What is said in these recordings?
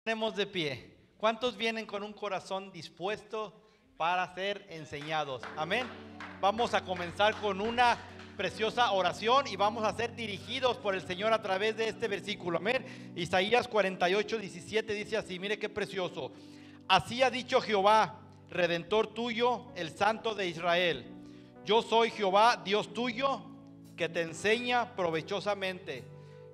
Ponemos de pie. ¿Cuántos vienen con un corazón dispuesto para ser enseñados? Amén. Vamos a comenzar con una preciosa oración y vamos a ser dirigidos por el Señor a través de este versículo. Amén. Isaías 48:17 dice así, mire qué precioso. Así ha dicho Jehová, Redentor tuyo, el Santo de Israel. Yo soy Jehová, Dios tuyo, que te enseña provechosamente,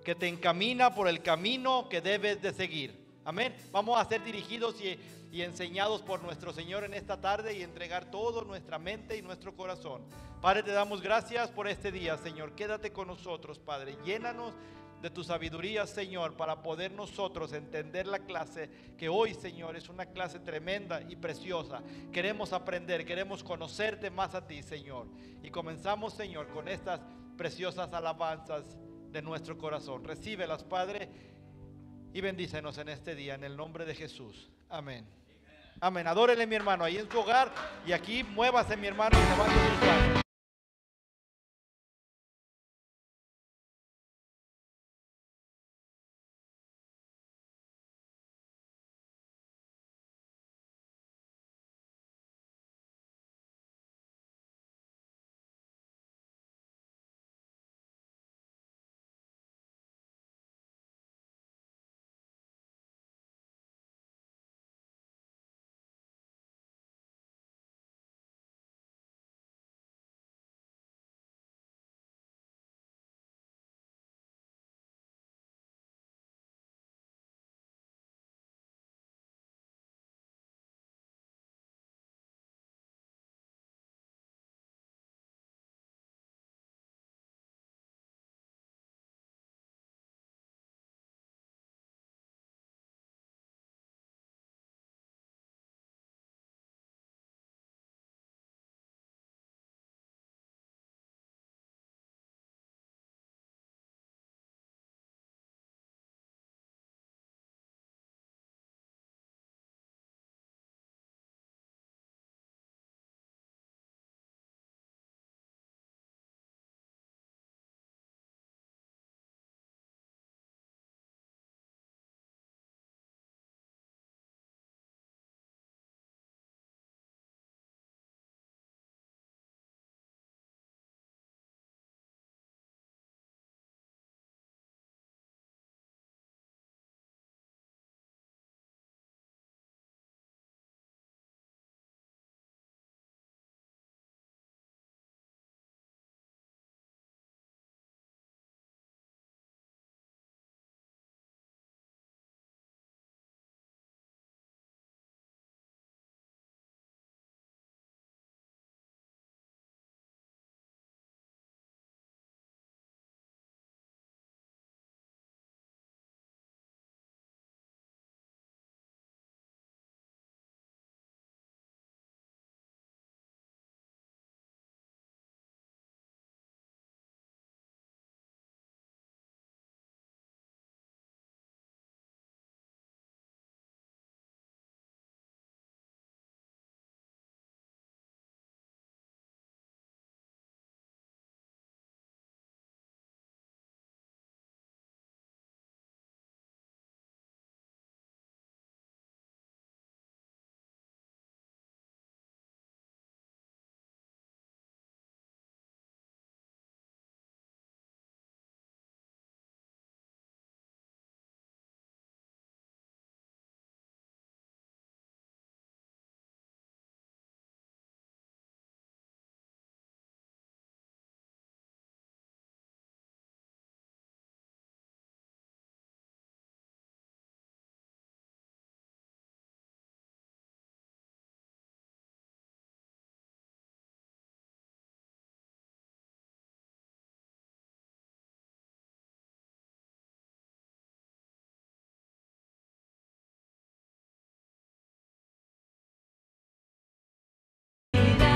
que te encamina por el camino que debes de seguir. Amén. Vamos a ser dirigidos y enseñados por nuestro Señor en esta tarde y entregar todo nuestra mente y nuestro corazón. Padre, te damos gracias por este día, Señor. Quédate con nosotros, Padre. Llénanos de tu sabiduría, Señor, para poder nosotros entender la clase que hoy, Señor, es una clase tremenda y preciosa. Queremos aprender, queremos conocerte más a ti, Señor. Y comenzamos, Señor, con estas preciosas alabanzas de nuestro corazón. Recíbelas, Padre, y bendícenos en este día, en el nombre de Jesús. Amén. Amén. Adórele, mi hermano, ahí en su hogar. Y aquí muévase, mi hermano, y levante sus manos.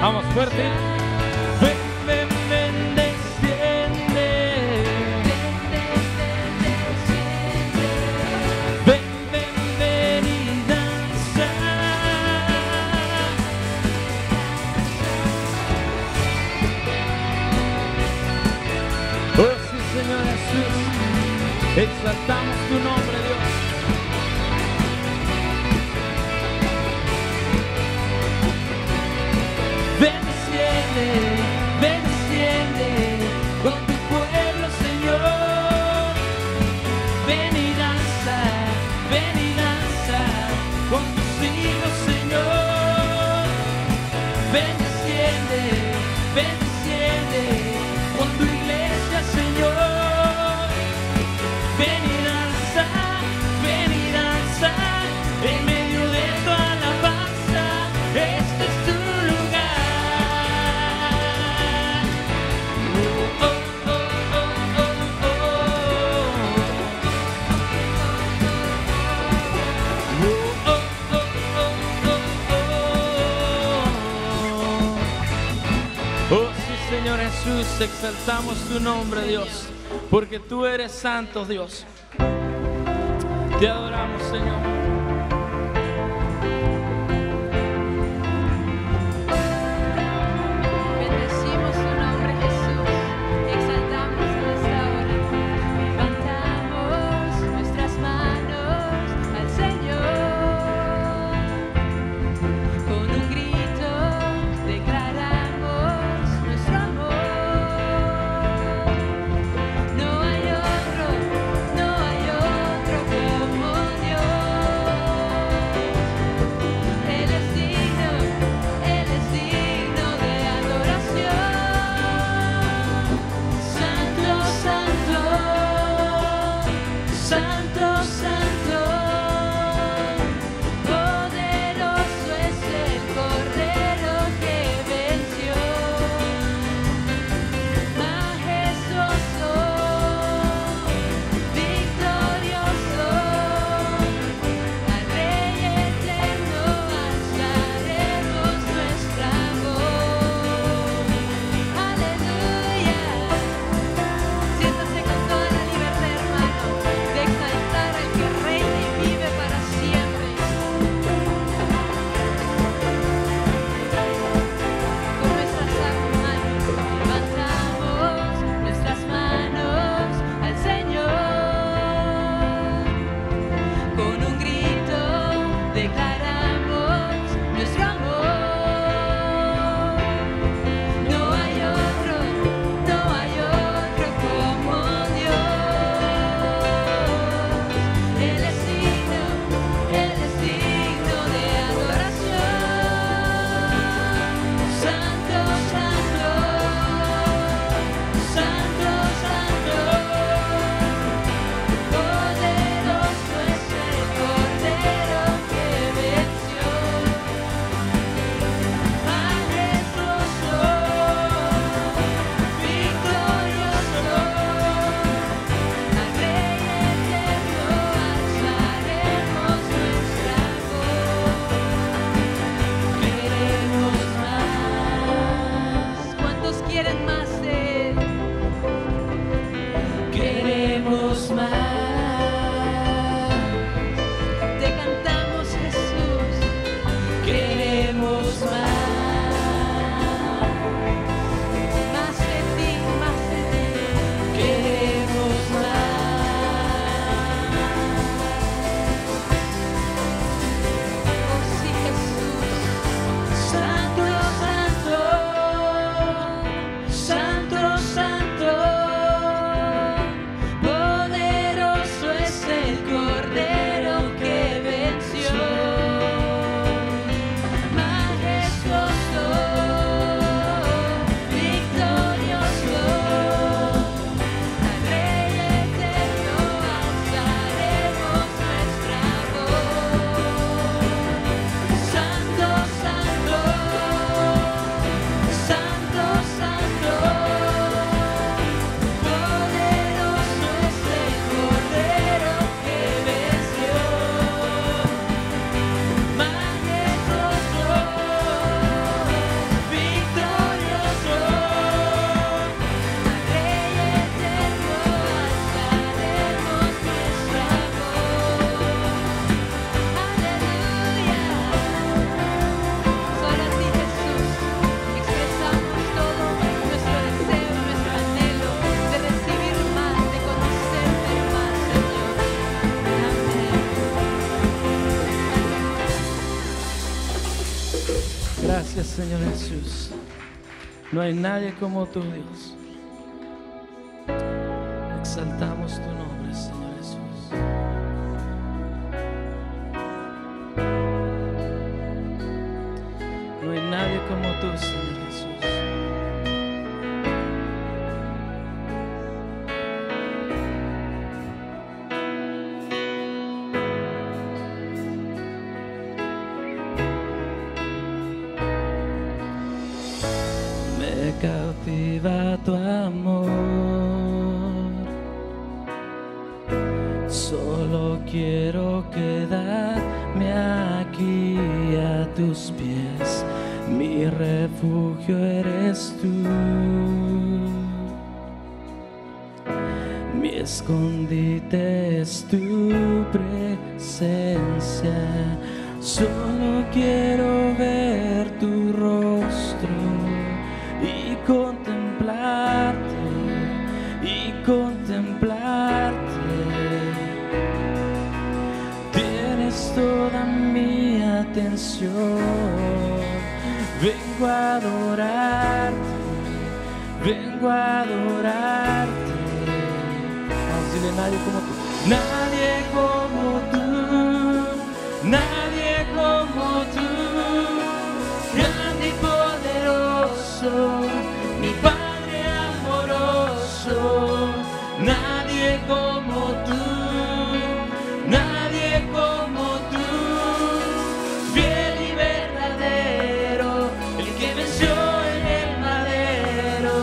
Vamos, fuerte. Ven, ven, ven, desciende. Ven, ven, ven y danza. Oh sí, Señor Jesús, exaltamos tu nombre, Dios. ven y danza con tus hijos, Señor. Ven, desciende con tu iglesia, Señor. Ven y danza en medio de tu alabanza. Este es tu lugar. Oh, oh, oh, oh, oh, oh. Oh, oh, oh, oh, oh. Oh, sí, Señor Jesús, exaltamos tu nombre, Dios, porque tú eres santo, Dios. Te adoramos, Señor. Bendecimos tu nombre, Jesús. Exaltamos en esta hora. Levantamos nuestras manos al Señor. Con un grito declaramos nuestro amor. No hay otro como Gracias, Señor Jesús. No hay nadie como tú, Dios. Exaltamos tu nombre, Señor Jesús. No hay nadie como tú, Señor Jesús. Me cautiva tu amor. Solo quiero quedarme aquí a tus pies. Mi refugio eres tú. Mi escondite es tu presencia. Solo quiero ver tu rostro y contemplarte, y contemplarte. Tienes toda mi atención. Vengo a adorarte, vengo a adorarte. Vamos a decirle: nadie como tú. Nadie como tú, nadie como tú. Grande y poderoso, mi Padre amoroso. Nadie como tú, nadie como tú. Fiel y verdadero, el que venció en el madero.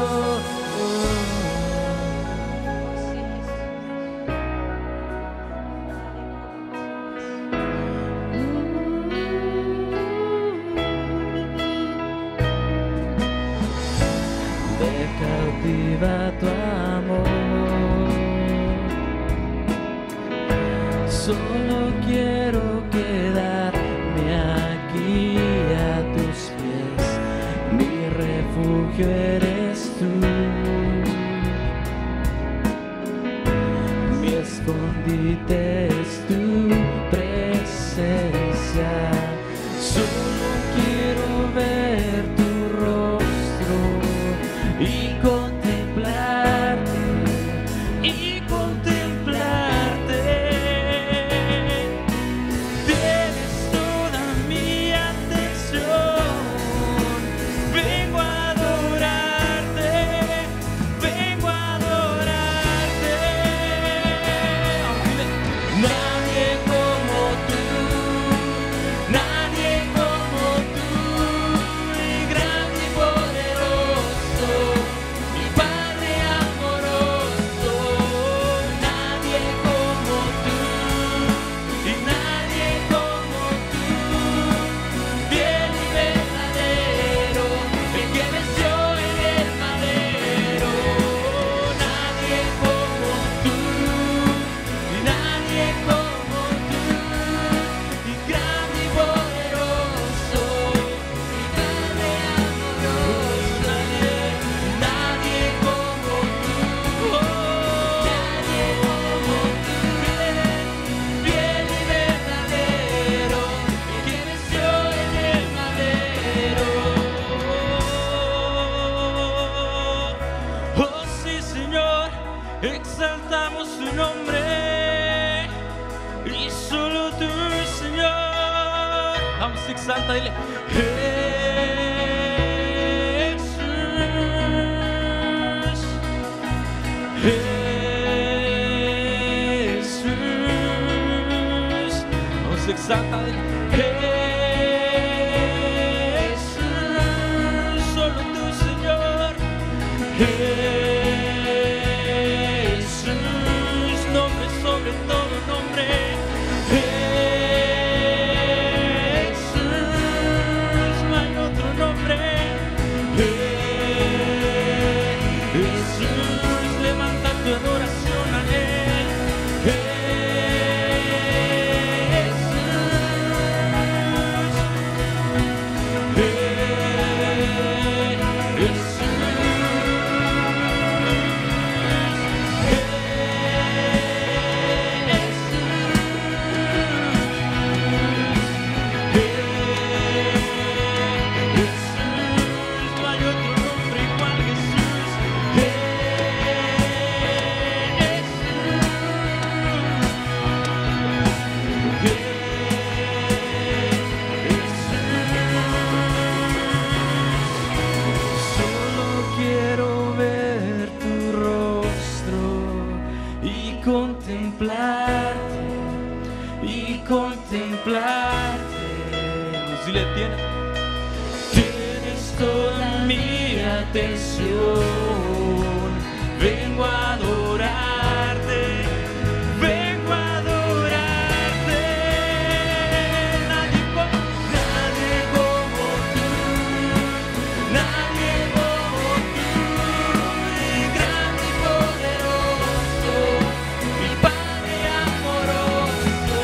Me cautiva tu amor. Solo quiero quedarme aquí a tus pies. Mi refugio eres tú. Mi escondite es tu presencia. Solo quiero ver tu rostro y contemplarte, y contemplarte. Tienes toda mi atención. Vengo a adorarte, vengo a adorarte. Nadie como tú, nadie como tú. Y grande y poderoso, mi Padre amoroso. Nadie como tú, y nadie como tú. Fiel y verdadero, el que venció en el madero. Nadie como tú, y nadie como tú. Y grande y poderoso, mi Padre amoroso. Nadie como tú, nadie como tú. Fiel y verdadero, el que venció en el madero. Oh sí, Señor, exaltamos tu nombre y solo tú, Señor. Vamos, exalta, dile: Jesús, Jesús. Vamos, exalta, dile: Jesús, solo tú, Señor. Jesús, nombre sobre todo nombre. Jesús, no hay otro nombre. Jesús, levanta tu adoración a Él. Jesús, no hay otro nombre igual. Jesús, contemplarte, y contemplarte. Si le tienes toda mi atención, vengo a adorarte, vengo a adorarte. Nadie como tú, nadie como tú, grande y poderoso, mi Padre amoroso.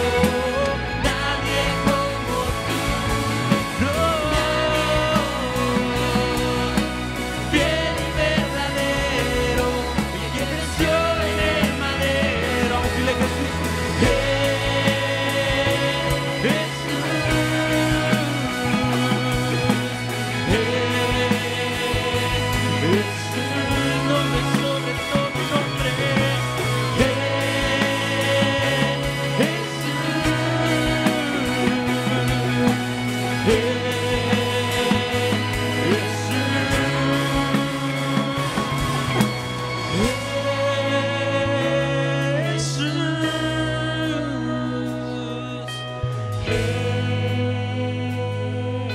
Nadie como tú, no, fiel y verdadero, y que creció en el madero. Vamos a decirle Jesús, Jesús, nombre sobre todo nombre,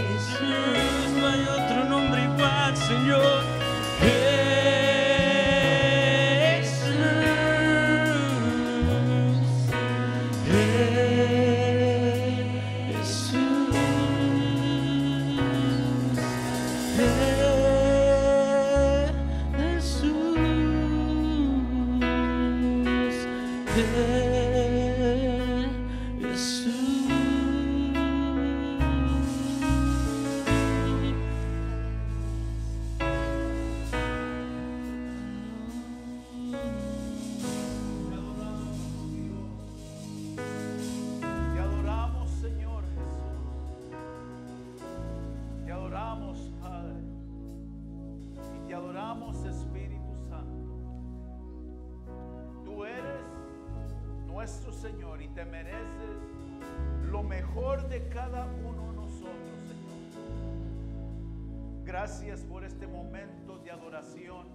Jesús, no hay otro nombre igual, Señor. Te adoramos, Señor Jesús. Te adoramos, Padre. Y te adoramos, Espíritu Santo. Tú eres nuestro Señor y te mereces lo mejor de cada uno de nosotros, Señor. Gracias por este momento de adoración.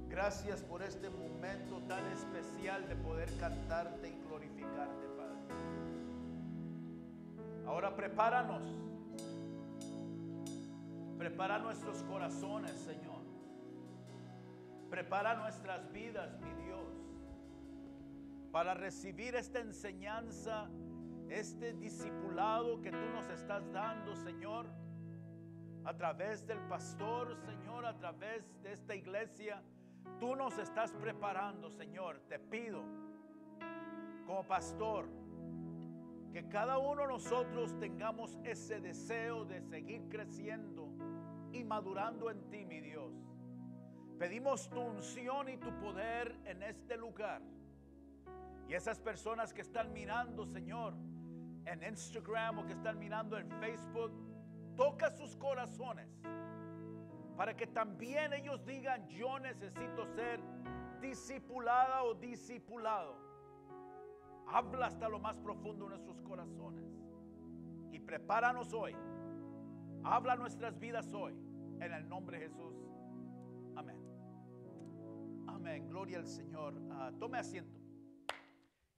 Gracias por este momento tan especial de poder cantarte y glorificarte, Padre. Ahora prepáranos. Prepara nuestros corazones, Señor. Prepara nuestras vidas, mi Dios, para recibir esta enseñanza, este discipulado que tú nos estás dando, Señor, a través del pastor, Señor, a través de esta iglesia. Tú nos estás preparando, Señor. Te pido, como pastor, que cada uno de nosotros tengamos ese deseo de seguir creciendo y madurando en ti, mi Dios. Pedimos tu unción y tu poder en este lugar. Y esas personas que están mirando, Señor, en Instagram o que están mirando en Facebook, toca sus corazones para que también ellos digan: yo necesito ser discipulada o discipulado. Habla hasta lo más profundo de nuestros corazones y prepáranos hoy. Habla nuestras vidas hoy, en el nombre de Jesús. Amén. Amén. Gloria al Señor. Tome asiento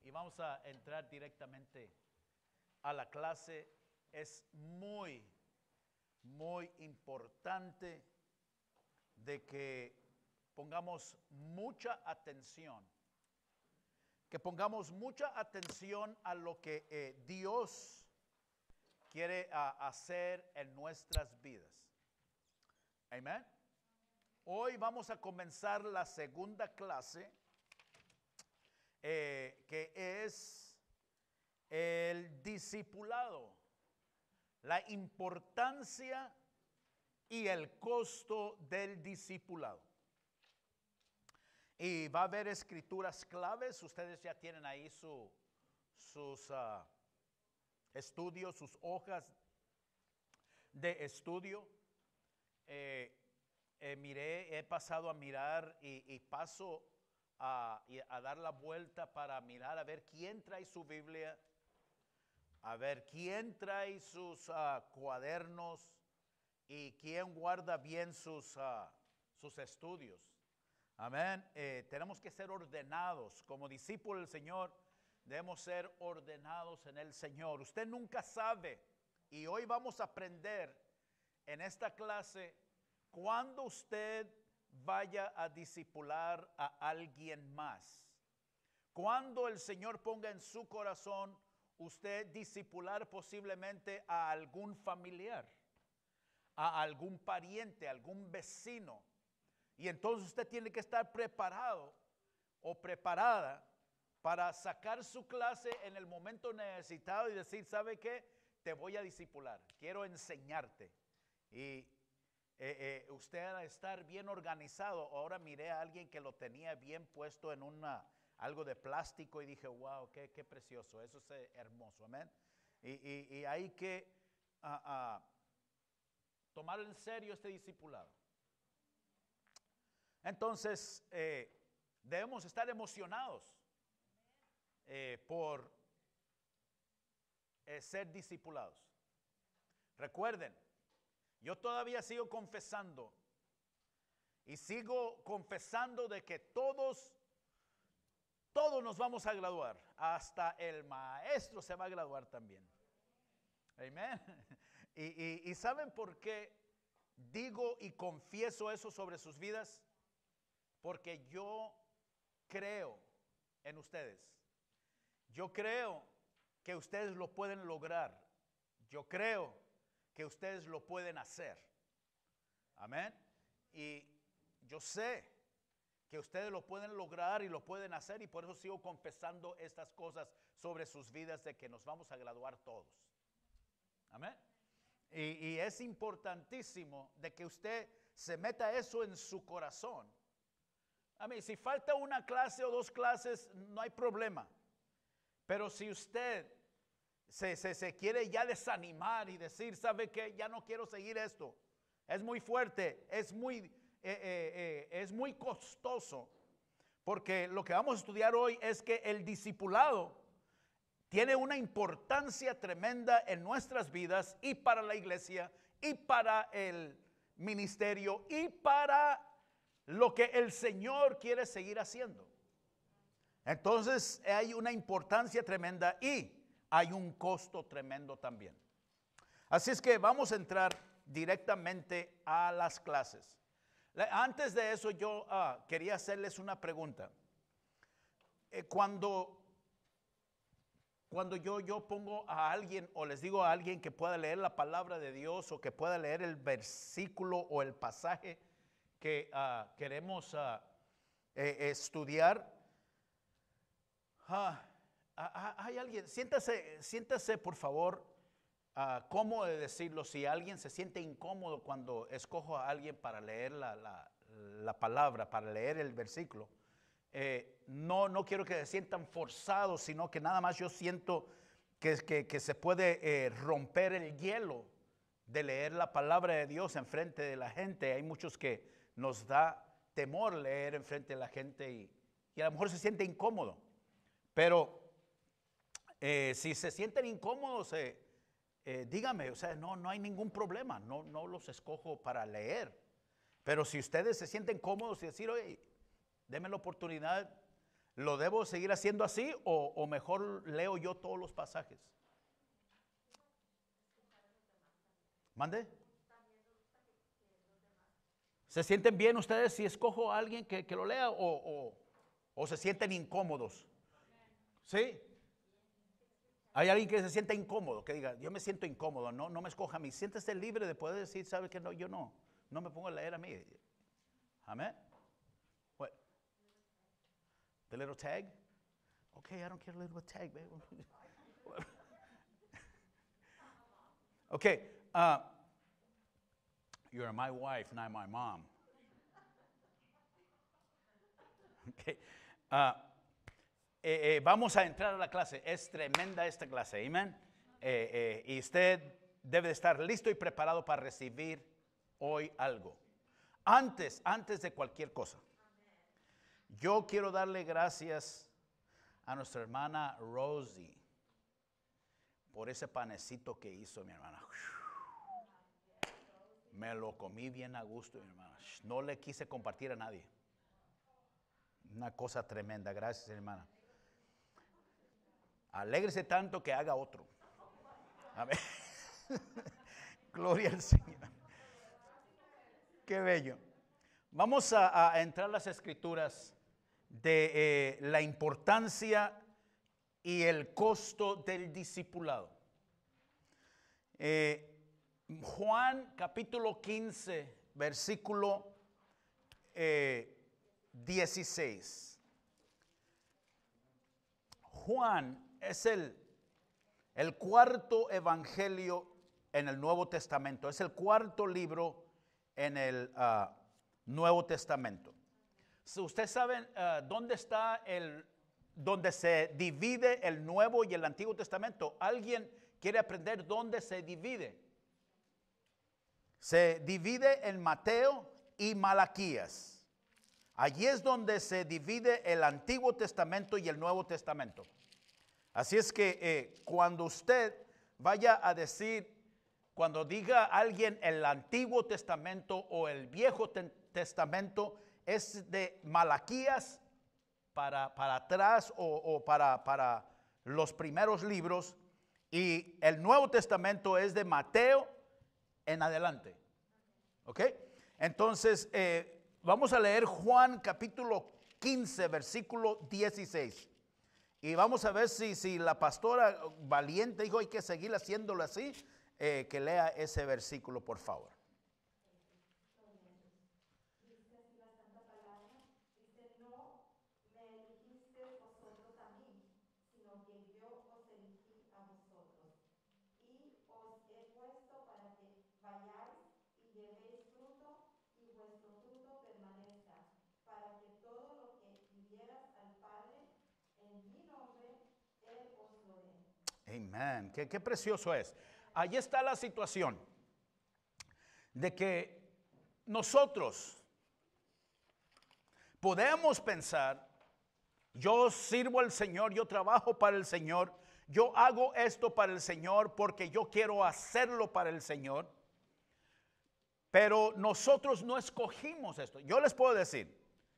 y vamos a entrar directamente a la clase. Es muy importante de que pongamos mucha atención. Que pongamos mucha atención a lo que Dios quiere hacer en nuestras vidas. Amén. Hoy vamos a comenzar la segunda clase, que es el discipulado, la importancia y el costo del discipulado. Y va a haber escrituras claves. Ustedes ya tienen ahí sus estudios, sus hojas de estudio. He pasado a mirar y paso a dar la vuelta para mirar a ver quién trae su Biblia, a ver quién trae sus cuadernos y quién guarda bien sus estudios. Amén. Tenemos que ser ordenados. Como discípulos del Señor, debemos ser ordenados en el Señor. Usted nunca sabe, y hoy vamos a aprender en esta clase, cuando usted vaya a discipular a alguien más. Cuando el Señor ponga en su corazón usted discipular posiblemente a algún familiar, a algún pariente, a algún vecino. Y entonces usted tiene que estar preparado o preparada para sacar su clase en el momento necesitado y decir, ¿sabe qué? Te voy a discipular, quiero enseñarte. Y usted ha de estar bien organizado. Ahora miré a alguien que lo tenía bien puesto en algo de plástico y dije, wow, qué precioso, eso es hermoso, amén. Y hay que tomar en serio este discipulado. Entonces, debemos estar emocionados por ser discipulados. Recuerden, yo todavía sigo confesando y sigo confesando de que todos nos vamos a graduar. Hasta el maestro se va a graduar también. Amén. Y ¿saben por qué digo y confieso eso sobre sus vidas? Porque yo creo en ustedes. Yo creo que ustedes lo pueden lograr. Yo creo que ustedes lo pueden hacer. Amén. Y yo sé que ustedes lo pueden lograr y lo pueden hacer, y por eso sigo confesando estas cosas sobre sus vidas, de que nos vamos a graduar todos. Amén. Y es importantísimo de que usted se meta eso en su corazón. Amén. Si falta una clase o dos clases, no hay problema. Pero si usted se quiere ya desanimar y decir, ¿sabe qué? Ya no quiero seguir esto. Es muy fuerte, es muy costoso. Porque lo que vamos a estudiar hoy es que el discipulado tiene una importancia tremenda en nuestras vidas, y para la iglesia, y para el ministerio, y para lo que el Señor quiere seguir haciendo. Entonces hay una importancia tremenda y hay un costo tremendo también. Así es que vamos a entrar directamente a las clases. Antes de eso yo quería hacerles una pregunta. Cuando yo pongo a alguien o les digo a alguien que pueda leer la palabra de Dios, o que pueda leer el versículo o el pasaje que queremos estudiar, hay alguien, siéntase por favor, cómo de decirlo. Si alguien se siente incómodo cuando escojo a alguien para leer la palabra, para leer el versículo, no quiero que se sientan forzados, sino que nada más yo siento que se puede romper el hielo de leer la palabra de Dios en frente de la gente. Hay muchos que nos da temor leer en frente de la gente y a lo mejor se siente incómodo. Pero si se sienten incómodos, dígame, o sea, no hay ningún problema, no los escojo para leer. Pero si ustedes se sienten cómodos y decir, oye, denme la oportunidad, ¿lo debo seguir haciendo así o mejor leo yo todos los pasajes? ¿Mande? ¿Se sienten bien ustedes si escojo a alguien que lo lea o se sienten incómodos? ¿Sí? Hay alguien que se sienta incómodo, que diga, yo me siento incómodo, no me escoja a mí. Siéntese libre de poder decir, ¿sabe que no? Yo no me pongo a leer a mí. Amén. What? The little tag? Okay, I don't care a little tag, baby. Okay, you're my wife, not my mom. Okay. Vamos a entrar a la clase. Es tremenda esta clase, amén. Y usted debe de estar listo y preparado para recibir hoy algo. Antes de cualquier cosa, yo quiero darle gracias a nuestra hermana Rosie por ese panecito que hizo mi hermana. Me lo comí bien a gusto, mi hermana. No le quise compartir a nadie. Una cosa tremenda. Gracias, hermana. Alégrese tanto que haga otro. Amén. Gloria al Señor. Qué bello. Vamos a entrar a las escrituras de la importancia y el costo del discipulado. Juan capítulo 15, versículo 16. Juan es el cuarto evangelio en el Nuevo Testamento. Es el cuarto libro en el Nuevo Testamento. ¿Ustedes saben dónde está donde se divide el Nuevo y el Antiguo Testamento? ¿Alguien quiere aprender dónde se divide? Se divide en Mateo y Malaquías. Allí es donde se divide el Antiguo Testamento y el Nuevo Testamento. Así es que cuando usted vaya a decir, cuando diga alguien el Antiguo Testamento o el Viejo Testamento, es de Malaquías para atrás o para los primeros libros, y el Nuevo Testamento es de Mateo en adelante. ¿Ok? Entonces, vamos a leer Juan capítulo 15, versículo 16. Y vamos a ver si la pastora valiente dijo hay que seguir haciéndolo así, que lea ese versículo, por favor. Amén. Qué precioso es. Allí está la situación de que nosotros podemos pensar, yo sirvo al Señor, yo trabajo para el Señor, yo hago esto para el Señor porque yo quiero hacerlo para el Señor, pero nosotros no escogimos esto. Yo les puedo decir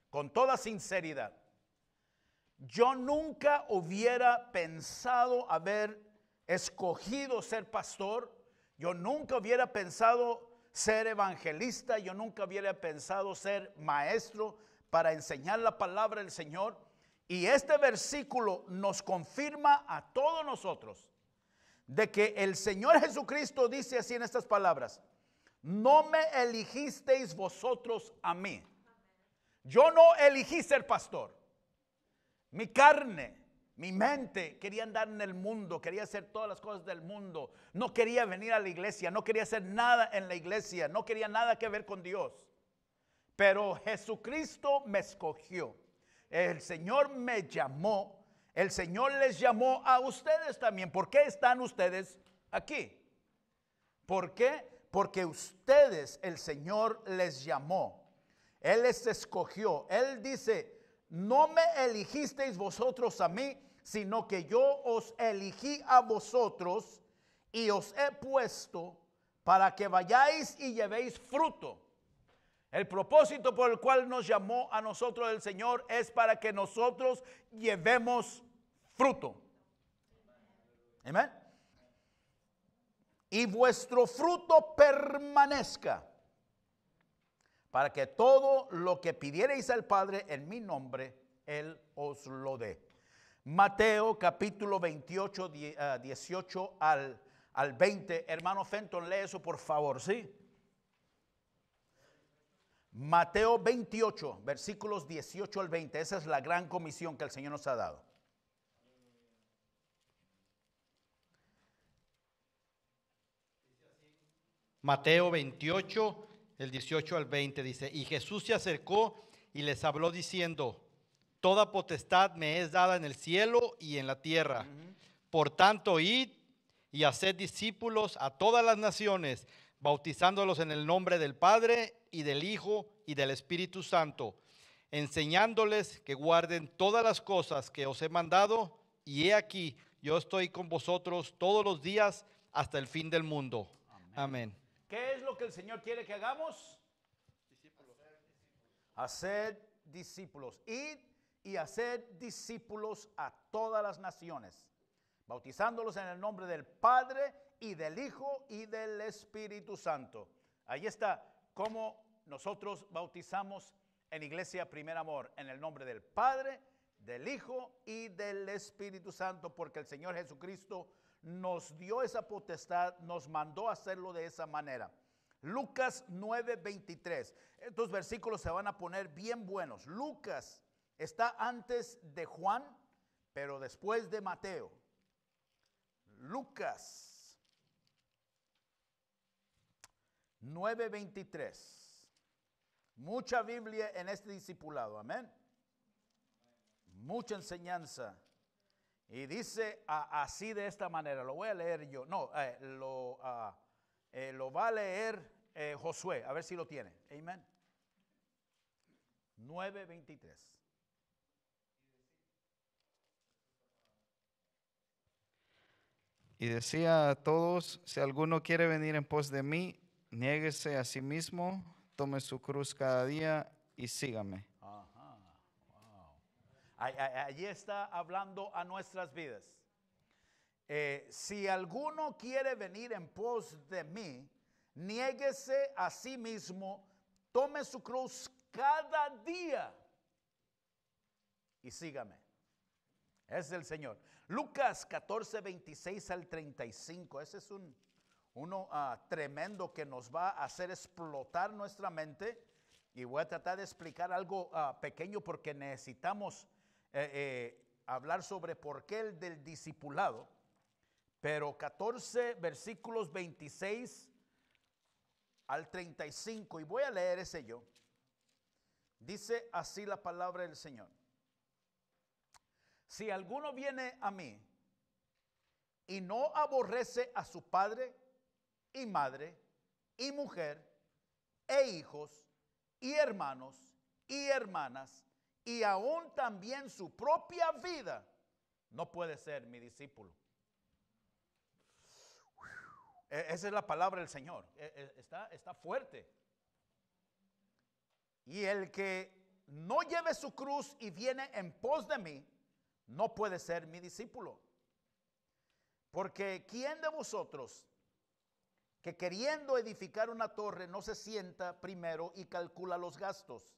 con toda sinceridad, yo nunca hubiera pensado haber escogido ser pastor, yo nunca hubiera pensado ser evangelista, yo nunca hubiera pensado ser maestro para enseñar la palabra del Señor. Y este versículo nos confirma a todos nosotros de que el Señor Jesucristo dice así en estas palabras: no me eligisteis vosotros a mí. Yo no elegí ser pastor. Mi carne, mi mente quería andar en el mundo, quería hacer todas las cosas del mundo. No quería venir a la iglesia, no quería hacer nada en la iglesia, no quería nada que ver con Dios. Pero Jesucristo me escogió. El Señor me llamó. El Señor les llamó a ustedes también. ¿Por qué están ustedes aquí? ¿Por qué? Porque ustedes, el Señor les llamó. Él les escogió. Él dice: no me eligisteis vosotros a mí, sino que yo os elegí a vosotros y os he puesto para que vayáis y llevéis fruto. El propósito por el cual nos llamó a nosotros el Señor es para que nosotros llevemos fruto. Amén. Y vuestro fruto permanezca, para que todo lo que pidiereis al Padre en mi nombre, Él os lo dé. Mateo capítulo 28, 18 al 20. Hermano Fenton, lee eso por favor, ¿sí? Mateo 28, versículos 18 al 20. Esa es la gran comisión que el Señor nos ha dado. Mateo 28, el 18 al 20 dice: y Jesús se acercó y les habló diciendo: toda potestad me es dada en el cielo y en la tierra. Por tanto, id y haced discípulos a todas las naciones, bautizándolos en el nombre del Padre y del Hijo y del Espíritu Santo, enseñándoles que guarden todas las cosas que os he mandado, y he aquí, yo estoy con vosotros todos los días hasta el fin del mundo. Amén. ¿Qué es lo que el Señor quiere que hagamos? Hacer discípulos. Id y hacer discípulos a todas las naciones, bautizándolos en el nombre del Padre y del Hijo y del Espíritu Santo. Ahí está cómo nosotros bautizamos en Iglesia Primer Amor, en el nombre del Padre, del Hijo y del Espíritu Santo, porque el Señor Jesucristo nos dio esa potestad, nos mandó a hacerlo de esa manera. Lucas 9:23. Estos versículos se van a poner bien buenos. Lucas está antes de Juan, pero después de Mateo. Lucas 9:23. Mucha Biblia en este discipulado, amén. Mucha enseñanza. Y dice así de esta manera, lo voy a leer yo. No, lo va a leer Josué, a ver si lo tiene. Amén. 9:23. Y decía a todos, si alguno quiere venir en pos de mí, niéguese a sí mismo, tome su cruz cada día y sígame. Ajá, wow. Allí está hablando a nuestras vidas. Si alguno quiere venir en pos de mí, niéguese a sí mismo, tome su cruz cada día y sígame. Es el Señor. Lucas 14:26 al 35. Ese es uno tremendo que nos va a hacer explotar nuestra mente. Y voy a tratar de explicar algo pequeño porque necesitamos hablar sobre por qué el del discipulado. Pero 14 versículos 26 al 35. Y voy a leer ese yo. Dice así la palabra del Señor. Si alguno viene a mí y no aborrece a su padre y madre y mujer e hijos y hermanos y hermanas y aún también su propia vida, no puede ser mi discípulo. Esa es la palabra del Señor. Está fuerte. Y el que no lleve su cruz y viene en pos de mí, no puede ser mi discípulo. Porque ¿quién de vosotros que queriendo edificar una torre no se sienta primero y calcula los gastos,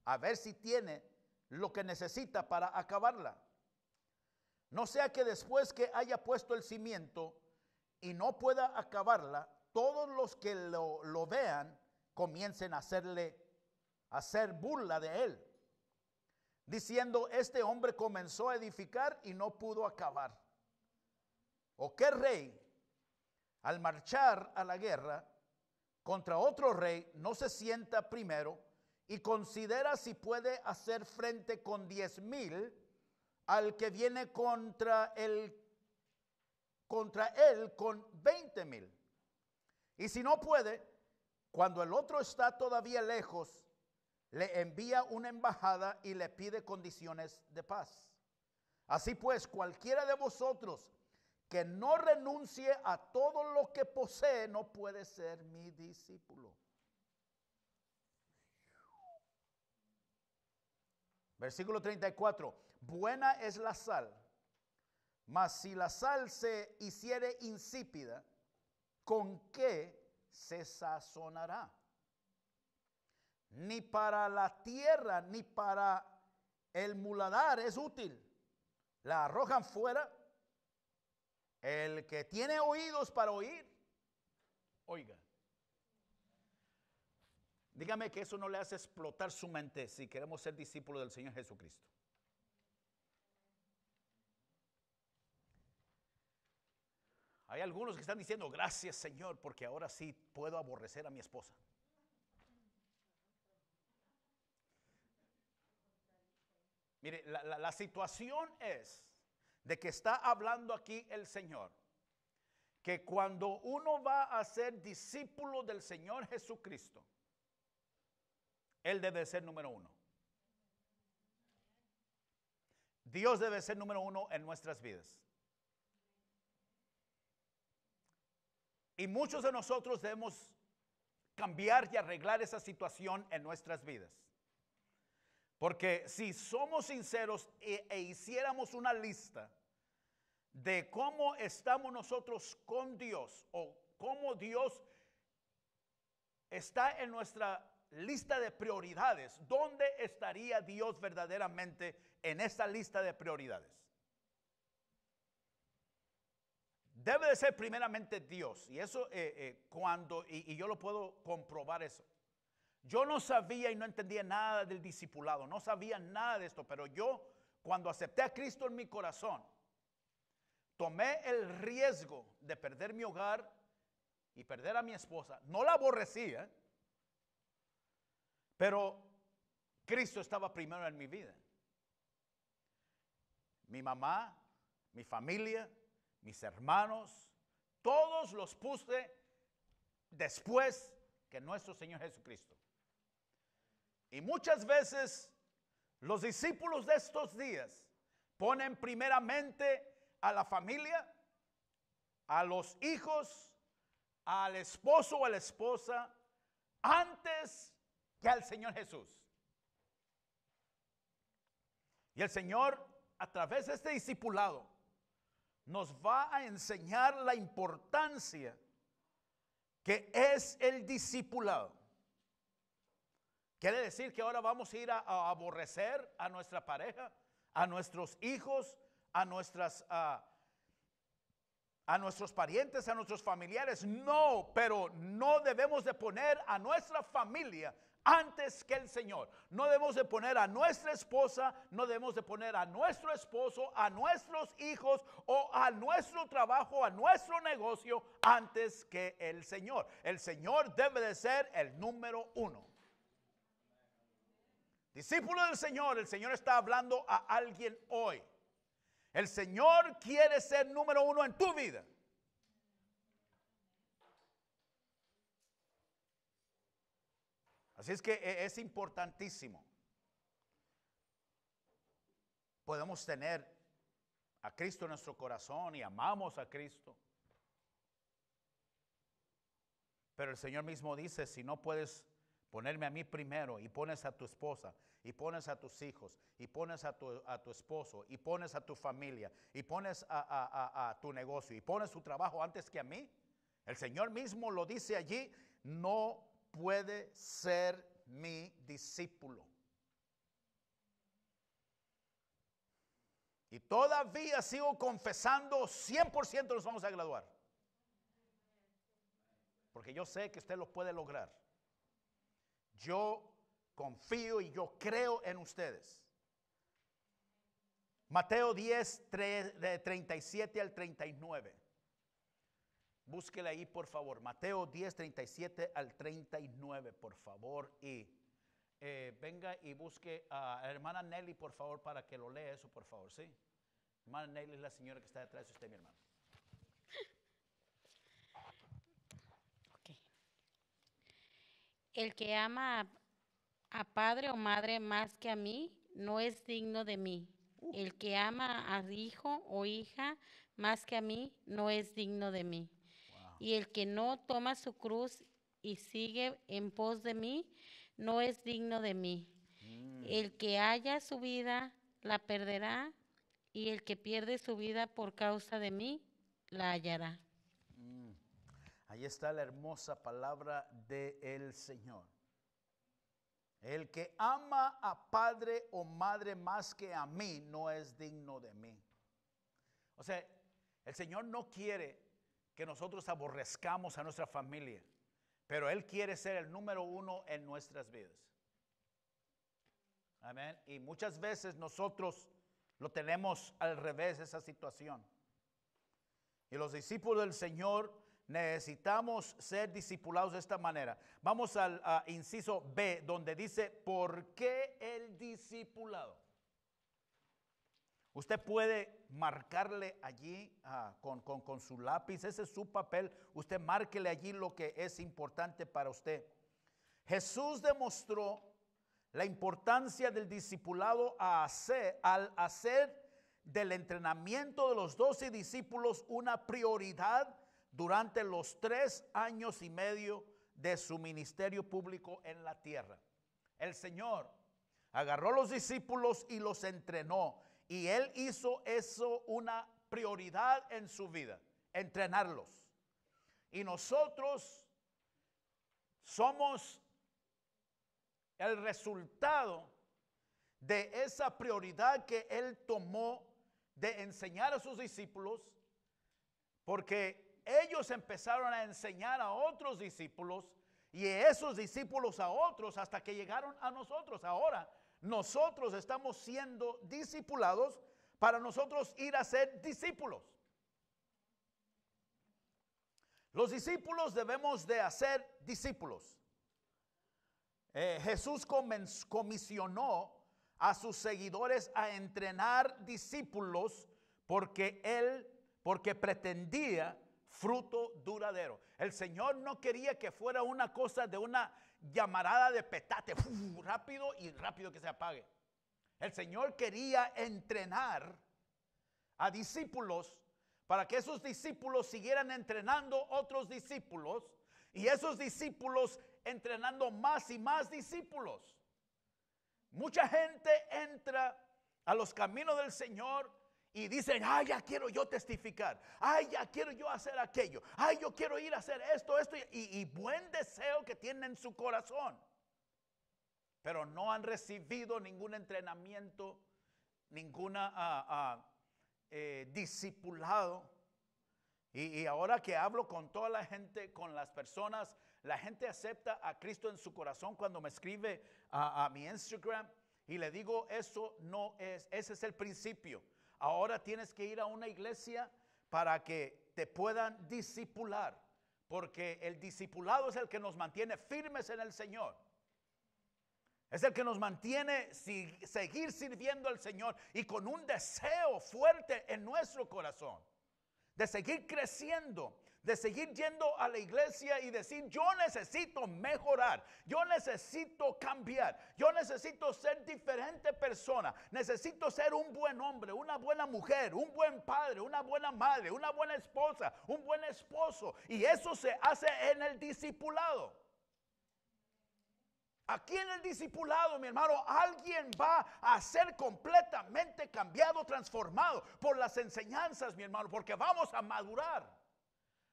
a ver si tiene lo que necesita para acabarla? No sea que después que haya puesto el cimiento y no pueda acabarla, todos los que lo vean comiencen a hacer burla de él, diciendo, este hombre comenzó a edificar y no pudo acabar. ¿O qué rey, al marchar a la guerra contra otro rey, no se sienta primero y considera si puede hacer frente con 10,000 al que viene contra él con 20,000? Y si no puede, cuando el otro está todavía lejos, le envía una embajada y le pide condiciones de paz. Así pues, cualquiera de vosotros que no renuncie a todo lo que posee, no puede ser mi discípulo. Versículo 34. Buena es la sal, mas si la sal se hiciere insípida, ¿con qué se sazonará? Ni para la tierra, ni para el muladar es útil. La arrojan fuera. El que tiene oídos para oír, oiga. Dígame que eso no le hace explotar su mente si queremos ser discípulos del Señor Jesucristo. Hay algunos que están diciendo, gracias Señor, porque ahora sí puedo aborrecer a mi esposa. Mire, la situación es de que está hablando aquí el Señor, que cuando uno va a ser discípulo del Señor Jesucristo, Él debe ser número uno. Dios debe ser número uno en nuestras vidas. Y muchos de nosotros debemos cambiar y arreglar esa situación en nuestras vidas. Porque si somos sinceros e hiciéramos una lista de cómo estamos nosotros con Dios o cómo Dios está en nuestra lista de prioridades, ¿dónde estaría Dios verdaderamente en esta lista de prioridades? Debe de ser primeramente Dios. Y eso y yo lo puedo comprobar eso. Yo no sabía y no entendía nada del discipulado, no sabía nada de esto, pero yo cuando acepté a Cristo en mi corazón, tomé el riesgo de perder mi hogar y perder a mi esposa. No la aborrecía, pero Cristo estaba primero en mi vida. Mi mamá, mi familia, mis hermanos, todos los puse después que nuestro Señor Jesucristo. Y muchas veces los discípulos de estos días ponen primeramente a la familia, a los hijos, al esposo o a la esposa, antes que al Señor Jesús. Y el Señor, a través de este discipulado, nos va a enseñar la importancia que es el discipulado. Quiere decir que ahora vamos a ir a aborrecer a nuestra pareja, a nuestros hijos, a nuestros parientes, a nuestros familiares. No, pero no debemos de poner a nuestra familia antes que el Señor. No debemos de poner a nuestra esposa, no debemos de poner a nuestro esposo, a nuestros hijos o a nuestro trabajo, a nuestro negocio antes que el Señor. El Señor debe de ser el número uno. Discípulo del Señor, el Señor está hablando a alguien hoy. El Señor quiere ser número uno en tu vida. Así es que es importantísimo. Podemos tener a Cristo en nuestro corazón y amamos a Cristo. Pero el Señor mismo dice, si no puedes ponerme a mí primero y pones a tu esposa y pones a tus hijos y pones a tu esposo y pones a tu familia y pones a tu negocio y pones tu trabajo antes que a mí, el Señor mismo lo dice allí, no puede ser mi discípulo. Y todavía sigo confesando, 100% nos vamos a graduar. Porque yo sé que usted lo puede lograr. Yo confío y yo creo en ustedes. Mateo 10, de 37 al 39. Búsquela ahí, por favor. Mateo 10, 37 al 39, por favor. Y venga y busque a la hermana Nelly, por favor, para que lo lea eso, por favor. ¿Sí? Hermana Nelly es la señora que está detrás de usted, mi hermano. El que ama a padre o madre más que a mí, no es digno de mí. El que ama a hijo o hija más que a mí, no es digno de mí. Wow. Y el que no toma su cruz y sigue en pos de mí, no es digno de mí. El que haya su vida, la perderá, y el que pierde su vida por causa de mí, la hallará. Ahí está la hermosa palabra del Señor. El que ama a padre o madre más que a mí no es digno de mí. O sea, el Señor no quiere que nosotros aborrezcamos a nuestra familia, pero Él quiere ser el número uno en nuestras vidas. Amén. Y muchas veces nosotros lo tenemos al revés, esa situación. Y los discípulos del Señor necesitamos ser discipulados de esta manera. Vamos al inciso B, donde dice, ¿por qué el discipulado? Usted puede marcarle allí con su lápiz, ese es su papel. Usted márquele allí lo que es importante para usted. Jesús demostró la importancia del discipulado al hacer del entrenamiento de los 12 discípulos una prioridad durante los 3 años y medio de su ministerio público en la tierra. El Señor Agarró los discípulos y los entrenó. Y él hizo eso una prioridad en su vida, entrenarlos. Y nosotros somos el resultado de esa prioridad que él tomó de enseñar a sus discípulos, porque ellos empezaron a enseñar a otros discípulos y esos discípulos a otros hasta que llegaron a nosotros. Ahora nosotros estamos siendo discipulados para nosotros ir a ser discípulos. Los discípulos debemos de hacer discípulos. Jesús comisionó a sus seguidores a entrenar discípulos porque pretendía fruto duradero. El Señor no quería que fuera una cosa de una llamarada de petate, rápido y rápido que se apague. El Señor quería entrenar a discípulos para que esos discípulos siguieran entrenando otros discípulos y esos discípulos entrenando más y más discípulos. Mucha gente entra a los caminos del Señor y dicen: ay, ya quiero yo testificar, ay, ya quiero yo hacer aquello, ay, yo quiero ir a hacer esto y buen deseo que tienen en su corazón, pero no han recibido ningún entrenamiento, ninguna discipulado. Y ahora que hablo con toda la gente, con las personas, la gente acepta a Cristo en su corazón cuando me escribe a mi Instagram y le digo: eso no es, ese es el principio. Ahora tienes que ir a una iglesia para que te puedan discipular, porque el discipulado es el que nos mantiene firmes en el Señor. Es el que nos mantiene seguir sirviendo al Señor y con un deseo fuerte en nuestro corazón de seguir creciendo, de seguir yendo a la iglesia y decir: yo necesito mejorar, yo necesito cambiar, yo necesito ser diferente persona, necesito ser un buen hombre, una buena mujer, un buen padre, una buena madre, una buena esposa, un buen esposo. Y eso se hace en el discipulado. Aquí en el discipulado, mi hermano, alguien va a ser completamente cambiado, transformado por las enseñanzas, mi hermano, porque vamos a madurar.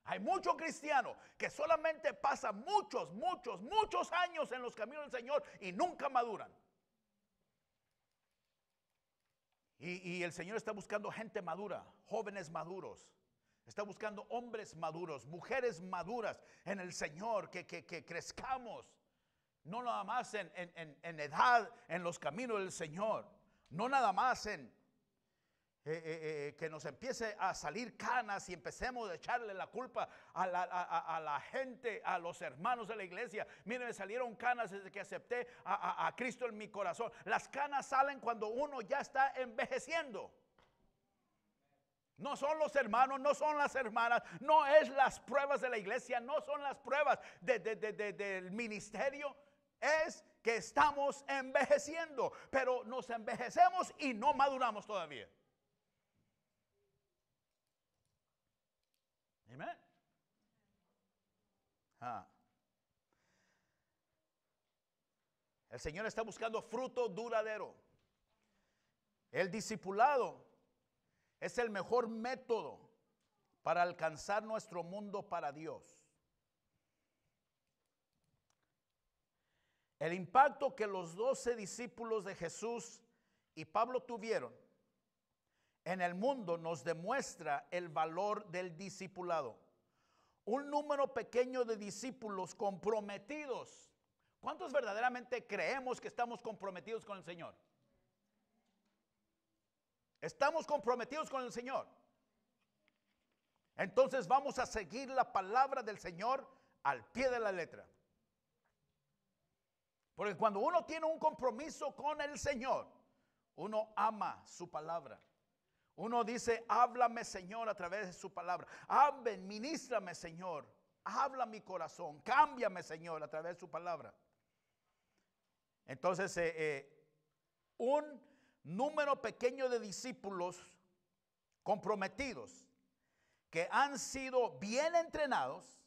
Hay muchos cristianos que solamente pasan muchos años en los caminos del Señor y nunca maduran. Y el Señor está buscando gente madura, jóvenes maduros. Está buscando hombres maduros, mujeres maduras en el Señor, que crezcamos. No nada más en edad, en los caminos del Señor. No nada más en que nos empiece a salir canas y empecemos a echarle la culpa a la gente, a los hermanos de la iglesia. Miren, me salieron canas desde que acepté a Cristo en mi corazón. Las canas salen cuando uno ya está envejeciendo. No son los hermanos, no son las hermanas, no es las pruebas de la iglesia, no son las pruebas del ministerio. Es que estamos envejeciendo, pero nos envejecemos y no maduramos todavía. Amén. El Señor está buscando fruto duradero. El discipulado es el mejor método para alcanzar nuestro mundo para Dios. El impacto que los 12 discípulos de Jesús y Pablo tuvieron en el mundo nos demuestra el valor del discipulado. Un número pequeño de discípulos comprometidos. ¿Cuántos verdaderamente creemos que estamos comprometidos con el Señor? Estamos comprometidos con el Señor. Entonces vamos a seguir la palabra del Señor al pie de la letra. Porque cuando uno tiene un compromiso con el Señor, uno ama su palabra. Uno dice: háblame, Señor, a través de su palabra. Ministrame, Señor. Habla mi corazón. Cámbiame, Señor, a través de su palabra. Entonces, un número pequeño de discípulos comprometidos que han sido bien entrenados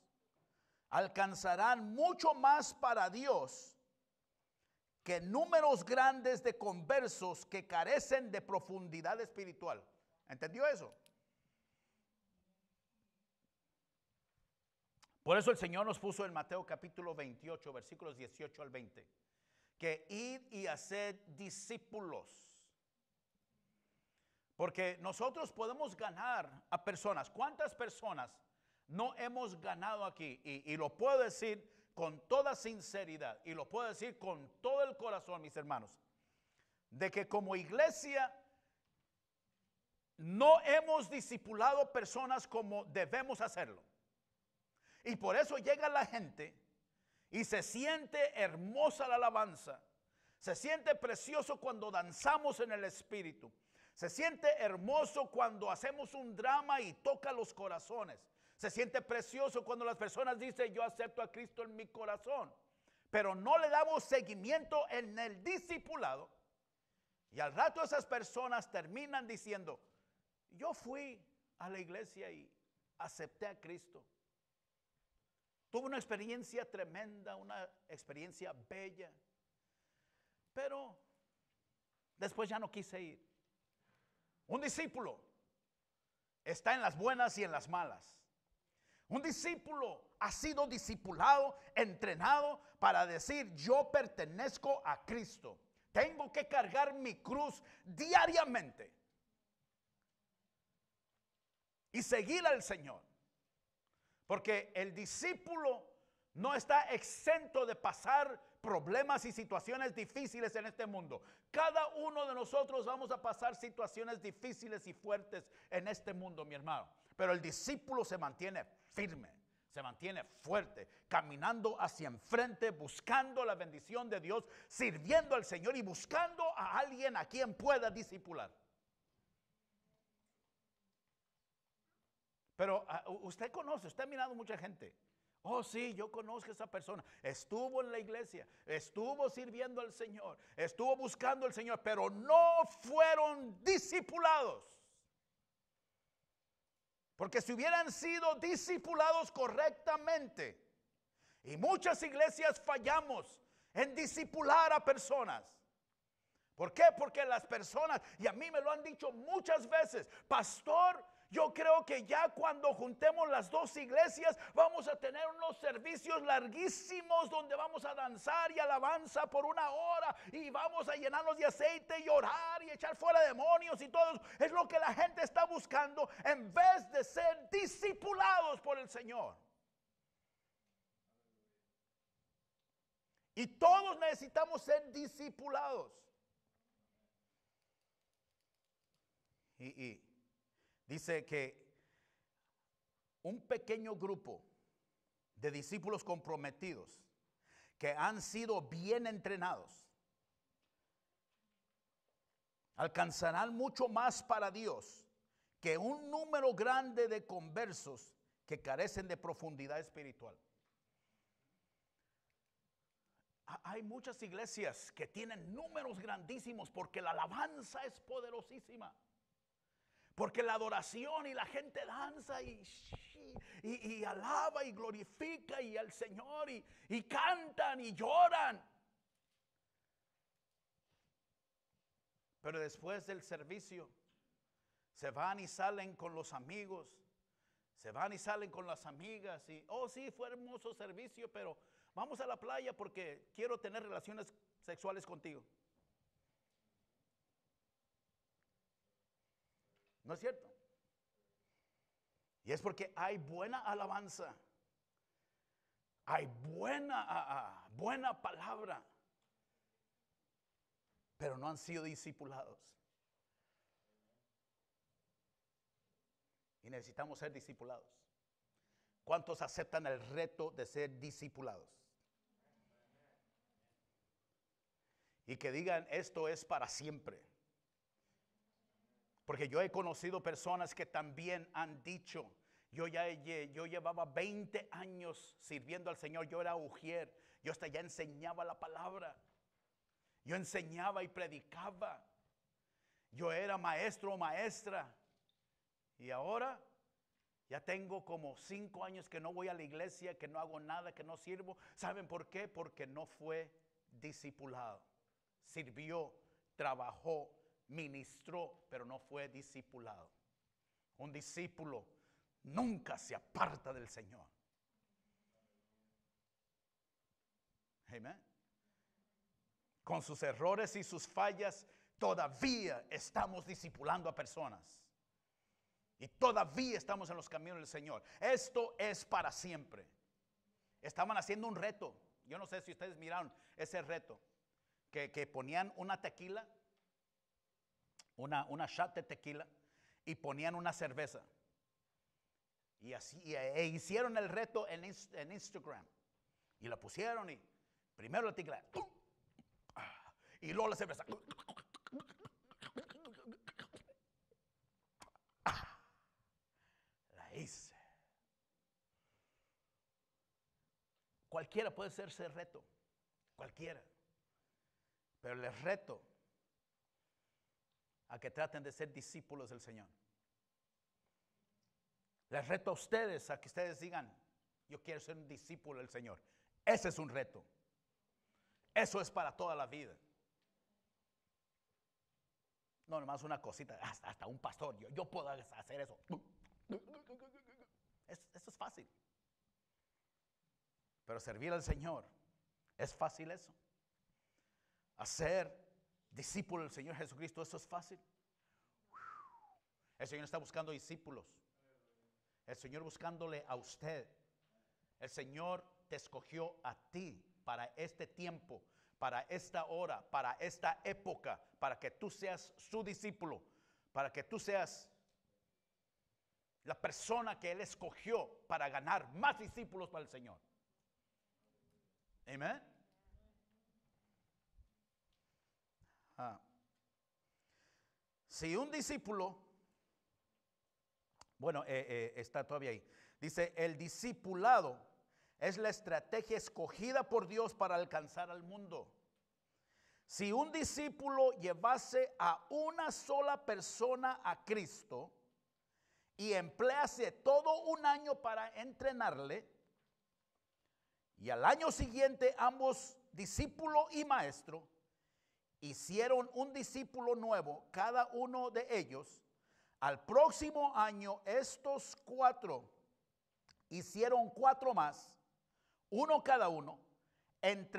alcanzarán mucho más para Dios que números grandes de conversos que carecen de profundidad espiritual. ¿Entendió eso? Por eso el Señor nos puso en Mateo capítulo 28, versículos 18 al 20, que id y haced discípulos. Porque nosotros podemos ganar a personas. ¿Cuántas personas no hemos ganado aquí? Y lo puedo decir con toda sinceridad y lo puedo decir con todo el corazón, mis hermanos, de que como iglesia no hemos discipulado personas como debemos hacerlo. Y por eso llega la gente y se siente hermosa la alabanza, se siente precioso cuando danzamos en el Espíritu, se siente hermoso cuando hacemos un drama y toca los corazones. Se siente precioso cuando las personas dicen, yo acepto a Cristo en mi corazón. Pero no le damos seguimiento en el discipulado. Y al rato esas personas terminan diciendo, yo fui a la iglesia y acepté a Cristo. Tuve una experiencia tremenda, una experiencia bella. Pero después ya no quise ir. Un discípulo está en las buenas y en las malas. Un discípulo ha sido discipulado, entrenado para decir, yo pertenezco a Cristo. Tengo que cargar mi cruz diariamente y seguir al Señor. Porque el discípulo no está exento de pasar problemas y situaciones difíciles en este mundo. Cada uno de nosotros vamos a pasar situaciones difíciles y fuertes en este mundo, mi hermano. Pero el discípulo se mantiene firme, se mantiene fuerte, caminando hacia enfrente, buscando la bendición de Dios, sirviendo al Señor y buscando a alguien a quien pueda discipular. Pero usted conoce, usted ha mirado mucha gente. Oh, sí, yo conozco a esa persona. Estuvo en la iglesia, estuvo sirviendo al Señor, estuvo buscando al Señor, pero no fueron discipulados. Porque si hubieran sido discipulados correctamente, y muchas iglesias fallamos en discipular a personas. ¿Por qué? Porque las personas, y a mí me lo han dicho muchas veces, pastor, yo creo que ya cuando juntemos las dos iglesias vamos a tener unos servicios larguísimos donde vamos a danzar y alabanza por 1 hora y vamos a llenarnos de aceite y orar y echar fuera demonios y todo eso. Es lo que la gente está buscando en vez de ser discipulados por el Señor. Y todos necesitamos ser discipulados. Y dice que un pequeño grupo de discípulos comprometidos que han sido bien entrenados alcanzarán mucho más para Dios que un número grande de conversos que carecen de profundidad espiritual. Hay muchas iglesias que tienen números grandísimos porque la alabanza es poderosísima. Porque la adoración y la gente danza y alaba y glorifica y al Señor y cantan y lloran. Pero después del servicio se van y salen con los amigos, se van y salen con las amigas y, oh sí, fue hermoso servicio, pero vamos a la playa porque quiero tener relaciones sexuales contigo. ¿No es cierto? Y es porque hay buena alabanza, hay buena palabra, pero no han sido discipulados. Y necesitamos ser discipulados. ¿Cuántos aceptan el reto de ser discipulados? Y que digan, esto es para siempre. Porque yo he conocido personas que también han dicho, yo llevaba 20 años sirviendo al Señor, yo era ujier, yo hasta ya enseñaba la palabra, yo enseñaba y predicaba, yo era maestro o maestra, y ahora ya tengo como 5 años que no voy a la iglesia, que no hago nada, que no sirvo. ¿Saben por qué? Porque no fue discipulado. sirvió, trabajó, ministró, pero no fue discipulado. Un discípulo nunca se aparta del Señor. Amén. Con sus errores y sus fallas, todavía estamos discipulando a personas. Y todavía estamos en los caminos del Señor. Esto es para siempre. Estaban haciendo un reto. Yo no sé si ustedes miraron ese reto. Que ponían una tequila, una shot de tequila, y ponían una cerveza. Y así hicieron el reto en Instagram. Y la pusieron y primero la tequila. Y luego la cerveza. La hice. Cualquiera puede hacerse el reto. Cualquiera. Pero les reto a que traten de ser discípulos del Señor. Les reto a ustedes a que ustedes digan, yo quiero ser un discípulo del Señor. Ese es un reto. Eso es para toda la vida. No, nomás una cosita, hasta un pastor, yo puedo hacer eso. Eso es fácil. Pero servir al Señor, ¿es fácil eso? Hacer discípulo del Señor Jesucristo, ¿eso es fácil? El Señor está buscando discípulos. El Señor buscándole a usted. El Señor te escogió a ti para este tiempo, para esta hora, para esta época, para que tú seas su discípulo, para que tú seas la persona que Él escogió para ganar más discípulos para el Señor. Amén. Si un discípulo, bueno, está todavía ahí, dice, el discipulado es la estrategia escogida por Dios para alcanzar al mundo. Si un discípulo llevase a una sola persona a Cristo y emplease todo un año para entrenarle, y al año siguiente ambos, discípulo y maestro, hicieron un discípulo nuevo, cada uno de ellos, al próximo año estos 4 hicieron 4 más, uno cada uno, en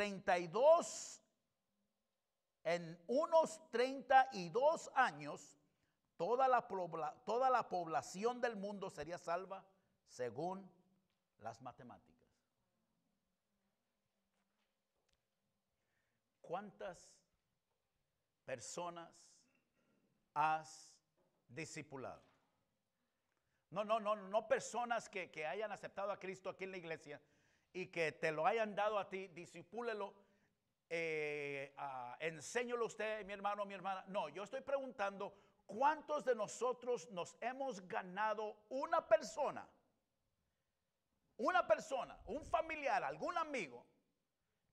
unos 32 años, toda la población del mundo sería salva según las matemáticas. ¿Cuántas personas has discipulado? No personas que hayan aceptado a Cristo aquí en la iglesia y que te lo hayan dado a ti, discipúlelo, enséñalo a usted, mi hermano, mi hermana. No, yo estoy preguntando, ¿cuántos de nosotros nos hemos ganado una persona, un familiar, algún amigo,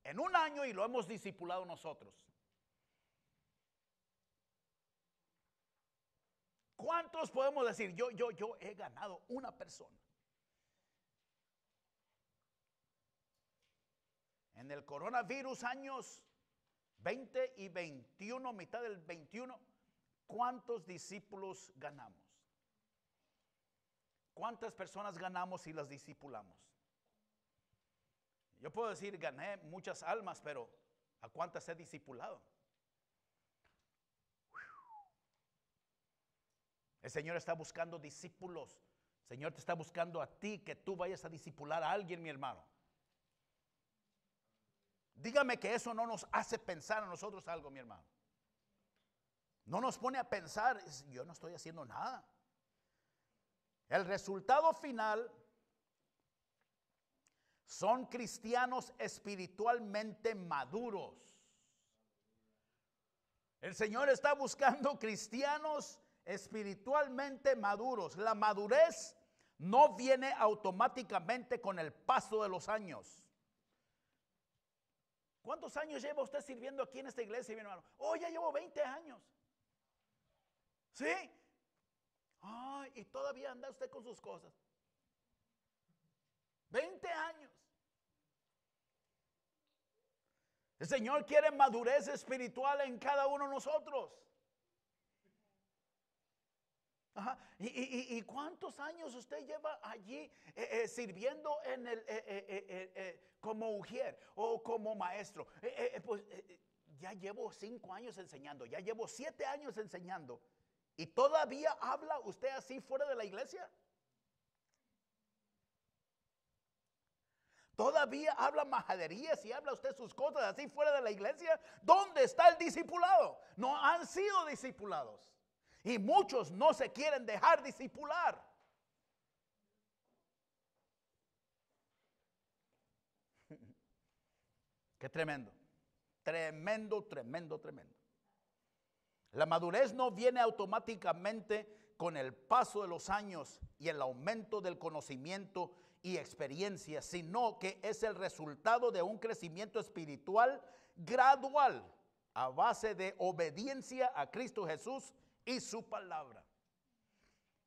en un año y lo hemos discipulado nosotros? ¿Cuántos podemos decir, yo he ganado una persona? En el coronavirus, años 20 y 21, mitad del 21, ¿cuántos discípulos ganamos? ¿Cuántas personas ganamos y las discipulamos? Yo puedo decir, gané muchas almas, pero ¿a cuántas he discipulado? El Señor está buscando discípulos. El Señor te está buscando a ti, que tú vayas a discipular a alguien, mi hermano. Dígame que eso no nos hace pensar a nosotros algo, mi hermano. No nos pone a pensar, yo no estoy haciendo nada. El resultado final son cristianos espiritualmente maduros. El Señor está buscando cristianos espiritualmente maduros. La madurez no viene automáticamente con el paso de los años. ¿Cuántos años lleva usted sirviendo aquí en esta iglesia, mi hermano? Oh, ya llevo 20 años. ¿Sí? Ay, y todavía anda usted con sus cosas. 20 años. El Señor quiere madurez espiritual en cada uno de nosotros. Ajá. ¿Y cuántos años usted lleva allí sirviendo en como ujier o como maestro? Pues ya llevo 5 años enseñando, ya llevo 7 años enseñando. ¿Y todavía habla usted así fuera de la iglesia? ¿Todavía habla majaderías y habla usted sus cosas así fuera de la iglesia? ¿Dónde está el discipulado? No han sido discipulados. Y muchos no se quieren dejar discipular. Qué tremendo. Tremendo, tremendo, tremendo. La madurez no viene automáticamente con el paso de los años y el aumento del conocimiento y experiencia, sino que es el resultado de un crecimiento espiritual gradual a base de obediencia a Cristo Jesús y su palabra.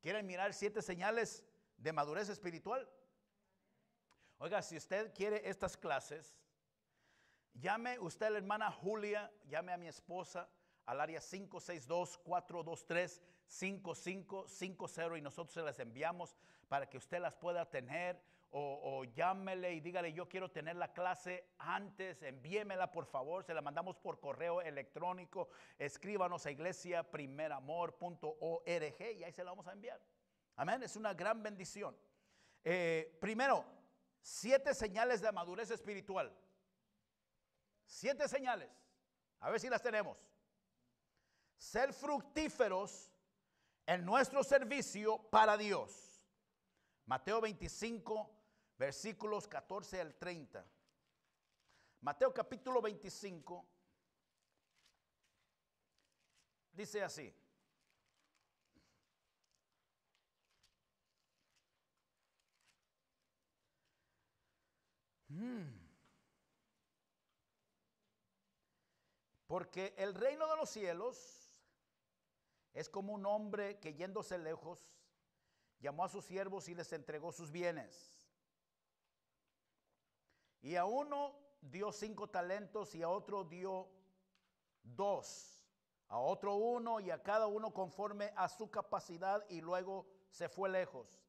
¿Quieren mirar 7 señales de madurez espiritual? Oiga, si usted quiere estas clases, llame usted a la hermana Julia, llame a mi esposa al área 562-423-5550 y nosotros se las enviamos para que usted las pueda tener, o llámele y dígale: yo quiero tener la clase antes, envíemela por favor, se la mandamos por correo electrónico, escríbanos a iglesiaprimeramor.org y ahí se la vamos a enviar. Amén, es una gran bendición. Primero, 7 señales de madurez espiritual. 7 señales, a ver si las tenemos. Ser fructíferos en nuestro servicio para Dios. Mateo 25, versículos 14 al 30. Mateo capítulo 25 dice así: porque el reino de los cielos es como un hombre que, yéndose lejos, llamó a sus siervos y les entregó sus bienes. Y a uno dio 5 talentos y a otro dio 2, a otro 1 y a cada uno conforme a su capacidad, y luego se fue lejos.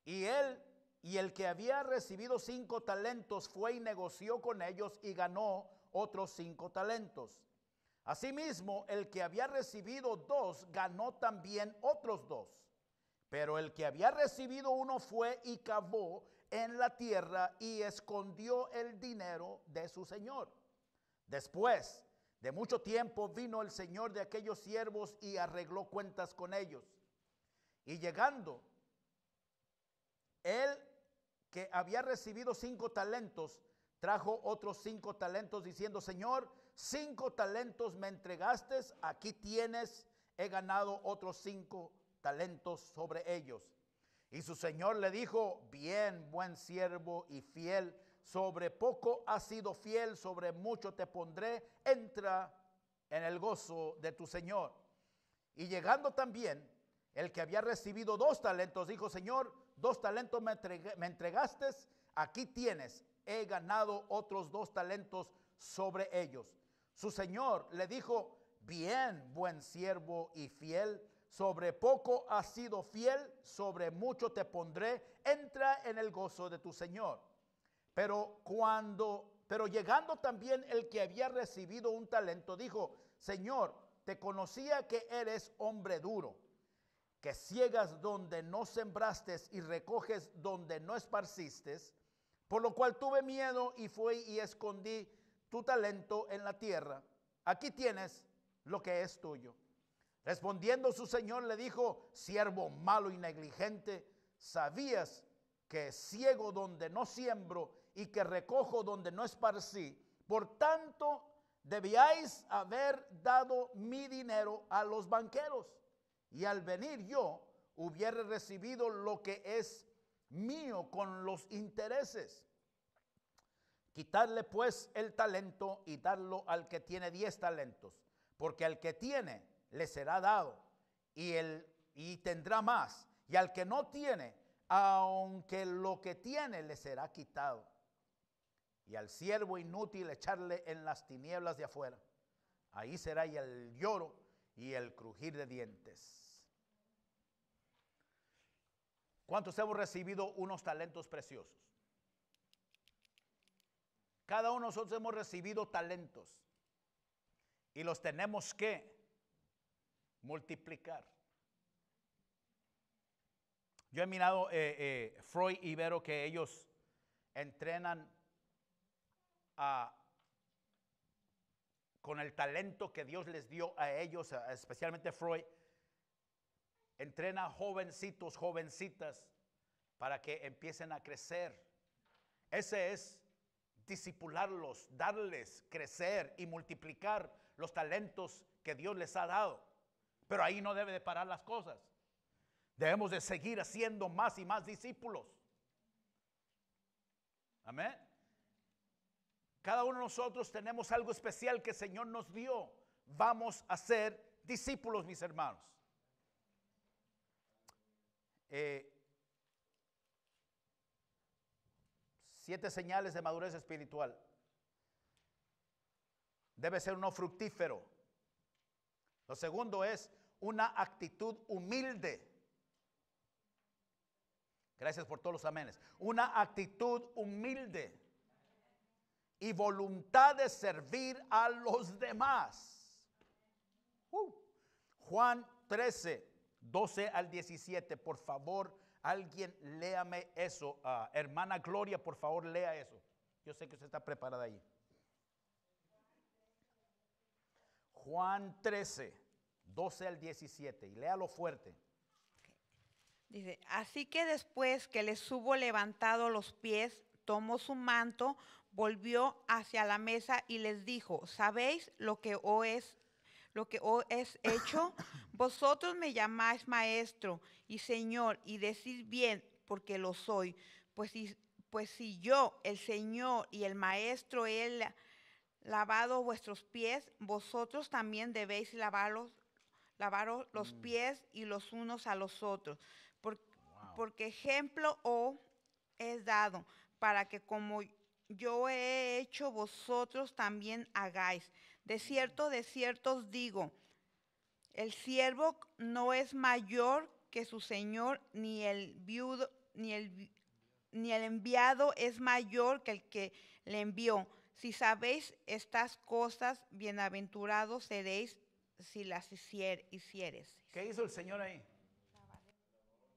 Y el que había recibido 5 talentos fue y negoció con ellos y ganó otros 5 talentos. Asimismo, el que había recibido 2 ganó también otros 2. Pero el que había recibido 1 fue y cavó en la tierra y escondió el dinero de su señor. Después de mucho tiempo vino el señor de aquellos siervos y arregló cuentas con ellos. Y llegando, él que había recibido 5 talentos, trajo otros 5 talentos diciendo: Señor, 5 talentos me entregaste, aquí tienes, he ganado otros 5 talentos sobre ellos. Y su señor le dijo: bien, buen siervo y fiel, sobre poco has sido fiel, sobre mucho te pondré, entra en el gozo de tu señor. Y llegando también el que había recibido 2 talentos, dijo: Señor, 2 talentos me entregaste, aquí tienes, he ganado otros 2 talentos sobre ellos. Su señor le dijo: bien, buen siervo y fiel, sobre poco has sido fiel, sobre mucho te pondré, entra en el gozo de tu señor. Pero llegando también el que había recibido 1 talento, dijo: Señor, te conocía que eres hombre duro, que ciegas donde no sembraste y recoges donde no esparciste, por lo cual tuve miedo y fui y escondí tu talento en la tierra. Aquí tienes lo que es tuyo. Respondiendo su señor le dijo: siervo malo y negligente, sabías que ciego donde no siembro y que recojo donde no esparcí, por tanto debíais haber dado mi dinero a los banqueros, y al venir yo hubiera recibido lo que es mío con los intereses. Quitadle pues el talento y darlo al que tiene 10 talentos, porque al que tiene le será dado y tendrá más, y al que no tiene, aunque lo que tiene le será quitado. y al siervo inútil echarle en las tinieblas de afuera. Ahí será y el lloro y el crujir de dientes. ¿Cuántos hemos recibido unos talentos preciosos? Cada uno de nosotros hemos recibido talentos y los tenemos que multiplicar. Yo he mirado Freud y Vero que ellos entrenan con el talento que Dios les dio a ellos, especialmente Freud, entrena jovencitos, jovencitas para que empiecen a crecer. Ese es discipularlos, darles crecer y multiplicar los talentos que Dios les ha dado. Pero ahí no debe de parar las cosas. Debemos de seguir haciendo más y más discípulos. Amén. Cada uno de nosotros tenemos algo especial que el Señor nos dio. Vamos a ser discípulos, mis hermanos. 7 señales de madurez espiritual. Debe ser uno fructífero. Lo segundo es una actitud humilde. Gracias por todos los amenes. Una actitud humilde y voluntad de servir a los demás. Juan 13, 12 al 17. Por favor, alguien léame eso. Hermana Gloria, por favor, lea eso. Yo sé que usted está preparada ahí. Juan 13, 12 al 17. Y léalo fuerte. Dice, así que después que les hubo levantado los pies, tomó su manto, volvió hacia la mesa y les dijo, ¿sabéis lo que os es hecho? Vosotros me llamáis maestro y señor, y decís bien, porque lo soy. Pues si yo, el Señor y el maestro, he lavado vuestros pies, vosotros también debéis lavaros los pies y los unos a los otros. Porque ejemplo os es dado, para que como yo he hecho, vosotros también hagáis. De cierto os digo, el siervo no es mayor que su señor, ni el enviado es mayor que el que le envió. Si sabéis estas cosas, bienaventurados seréis si las hicieres. ¿Qué hizo el Señor ahí?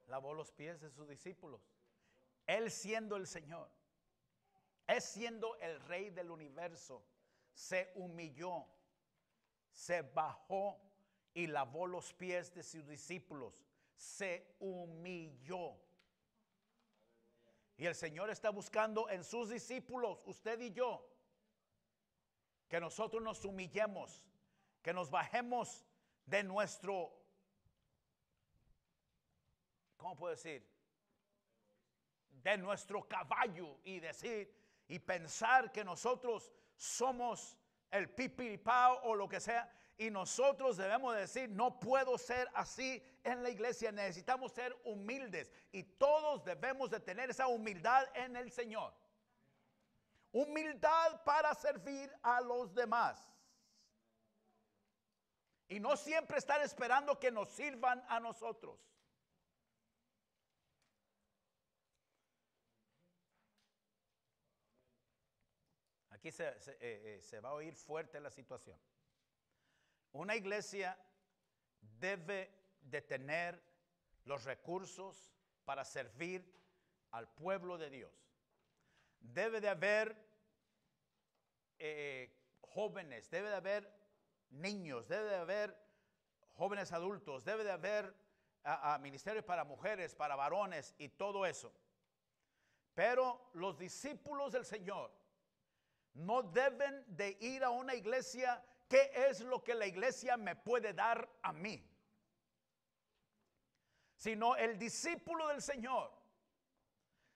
Lavó los pies de sus discípulos. Él siendo el Señor, Él siendo el Rey del universo, se humilló, se bajó y lavó los pies de sus discípulos. Se humilló. Y el Señor está buscando en sus discípulos, usted y yo, que nosotros nos humillemos, que nos bajemos de nuestro, ¿cómo puedo decir? De nuestro caballo y decir y pensar que nosotros somos el pipiripao o lo que sea, y nosotros debemos decir, no puedo ser así en la iglesia, necesitamos ser humildes y todos debemos de tener esa humildad en el Señor. Humildad para servir a los demás. Y no siempre estar esperando que nos sirvan a nosotros. Aquí se va a oír fuerte la situación. Una iglesia debe de tener los recursos para servir al pueblo de Dios. Debe de haber jóvenes, debe de haber niños, debe de haber jóvenes adultos, debe de haber ministerios para mujeres, para varones y todo eso. Pero los discípulos del Señor no deben de ir a una iglesia. ¿Qué es lo que la iglesia me puede dar a mí? Sino el discípulo del Señor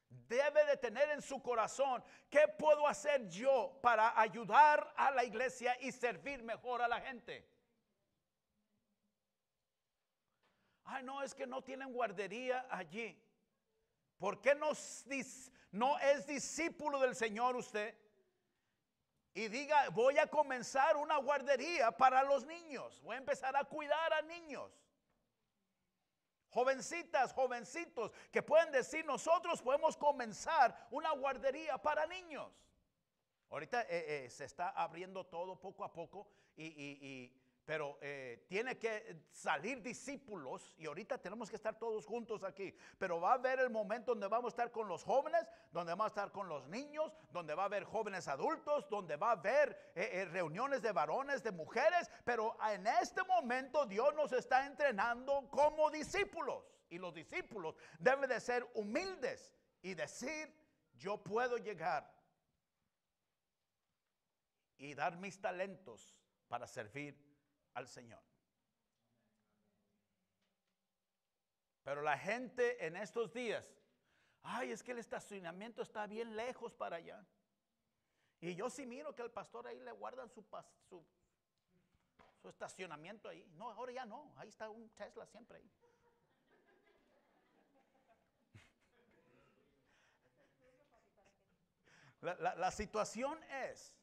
debe de tener en su corazón, ¿qué puedo hacer yo para ayudar a la iglesia y servir mejor a la gente? Ay, no, es que no tienen guardería allí. ¿Por qué no es discípulo del Señor usted? y diga, voy a comenzar una guardería para los niños. Voy a empezar a cuidar a niños. Jovencitas, jovencitos que pueden decir, nosotros podemos comenzar una guardería para niños. Ahorita se está abriendo todo poco a poco, pero tiene que salir discípulos, y ahorita tenemos que estar todos juntos aquí. Pero va a haber el momento donde vamos a estar con los jóvenes, donde vamos a estar con los niños, donde va a haber jóvenes adultos, donde va a haber reuniones de varones, de mujeres. Pero en este momento Dios nos está entrenando como discípulos, y los discípulos deben de ser humildes y decir, yo puedo llegar y dar mis talentos para servir al Señor. Pero la gente en estos días, ay, es que el estacionamiento está bien lejos para allá. Y yo sí miro que al pastor ahí le guardan su estacionamiento ahí. No, ahora ya no, ahí está un Tesla siempre ahí. La situación es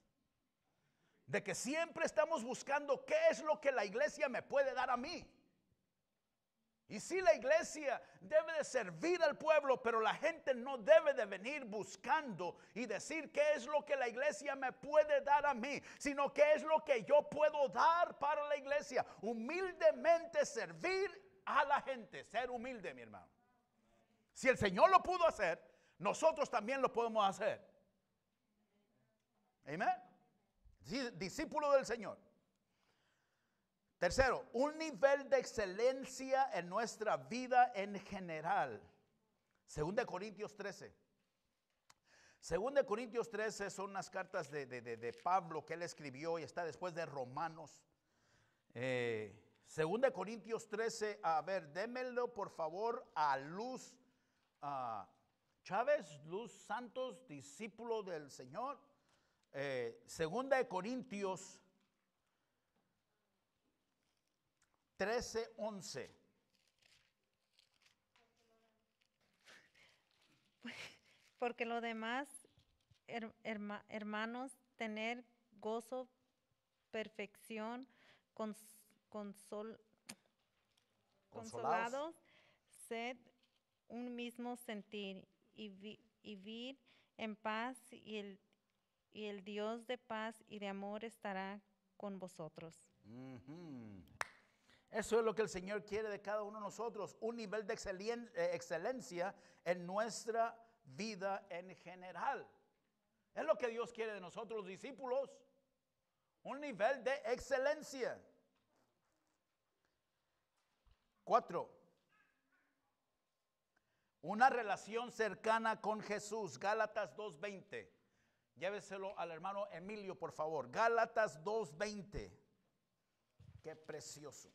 de que siempre estamos buscando qué es lo que la iglesia me puede dar a mí. Y sí, la iglesia debe de servir al pueblo, pero la gente no debe de venir buscando y decir qué es lo que la iglesia me puede dar a mí, sino qué es lo que yo puedo dar para la iglesia. Humildemente servir a la gente, ser humilde, mi hermano. Si el Señor lo pudo hacer, nosotros también lo podemos hacer. Amén. Discípulo del Señor. Tercero, un nivel de excelencia en nuestra vida en general. 2 Corintios 13. 2 Corintios 13 son unas cartas de Pablo que él escribió, y está después de Romanos. 2 Corintios 13, a ver, démelo por favor a Luz Chávez, Luz Santos, discípulo del Señor. 2 Corintios 13:11. Porque lo demás, hermanos, tener gozo, perfección, consolados, sed un mismo sentir y vivir en paz, y el Dios de paz y de amor estará con vosotros. Eso es lo que el Señor quiere de cada uno de nosotros, un nivel de excelencia en nuestra vida en general. Es lo que Dios quiere de nosotros, los discípulos, un nivel de excelencia. 4. Una relación cercana con Jesús, Gálatas 2:20. Lléveselo al hermano Emilio, por favor. Gálatas 2:20. Qué precioso.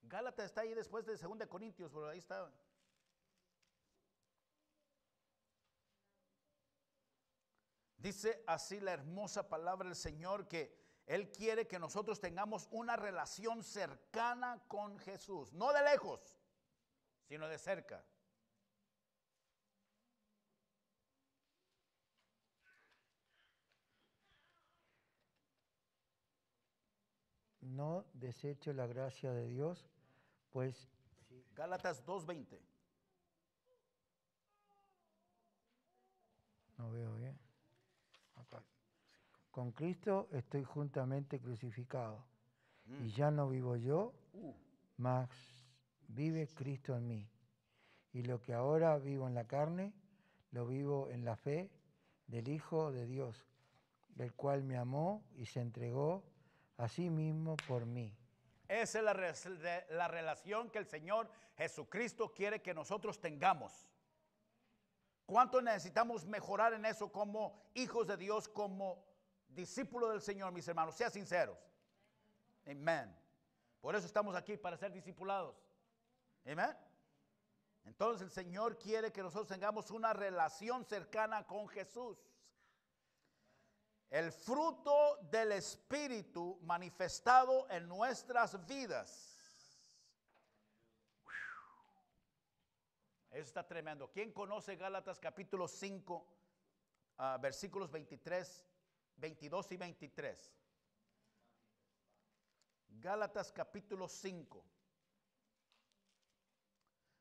Gálatas está ahí después de 2 Corintios, pero ahí está. Dice así la hermosa palabra del Señor, que Él quiere que nosotros tengamos una relación cercana con Jesús. No de lejos, sino de cerca. No desecho la gracia de Dios, pues... Gálatas 2:20. No veo bien. Acá. Con Cristo estoy juntamente crucificado. Y ya no vivo yo, mas vive Cristo en mí. Y lo que ahora vivo en la carne, lo vivo en la fe del Hijo de Dios, el cual me amó y se entregó a sí mismo por mí. Esa es la relación que el Señor Jesucristo quiere que nosotros tengamos. ¿Cuánto necesitamos mejorar en eso como hijos de Dios, como discípulos del Señor, mis hermanos? Sean sinceros. Amén. Por eso estamos aquí, para ser discipulados. Amén. Entonces el Señor quiere que nosotros tengamos una relación cercana con Jesús. El fruto del Espíritu manifestado en nuestras vidas. Eso está tremendo. ¿Quién conoce Gálatas capítulo 5, versículos 23, 22 y 23? Gálatas capítulo 5,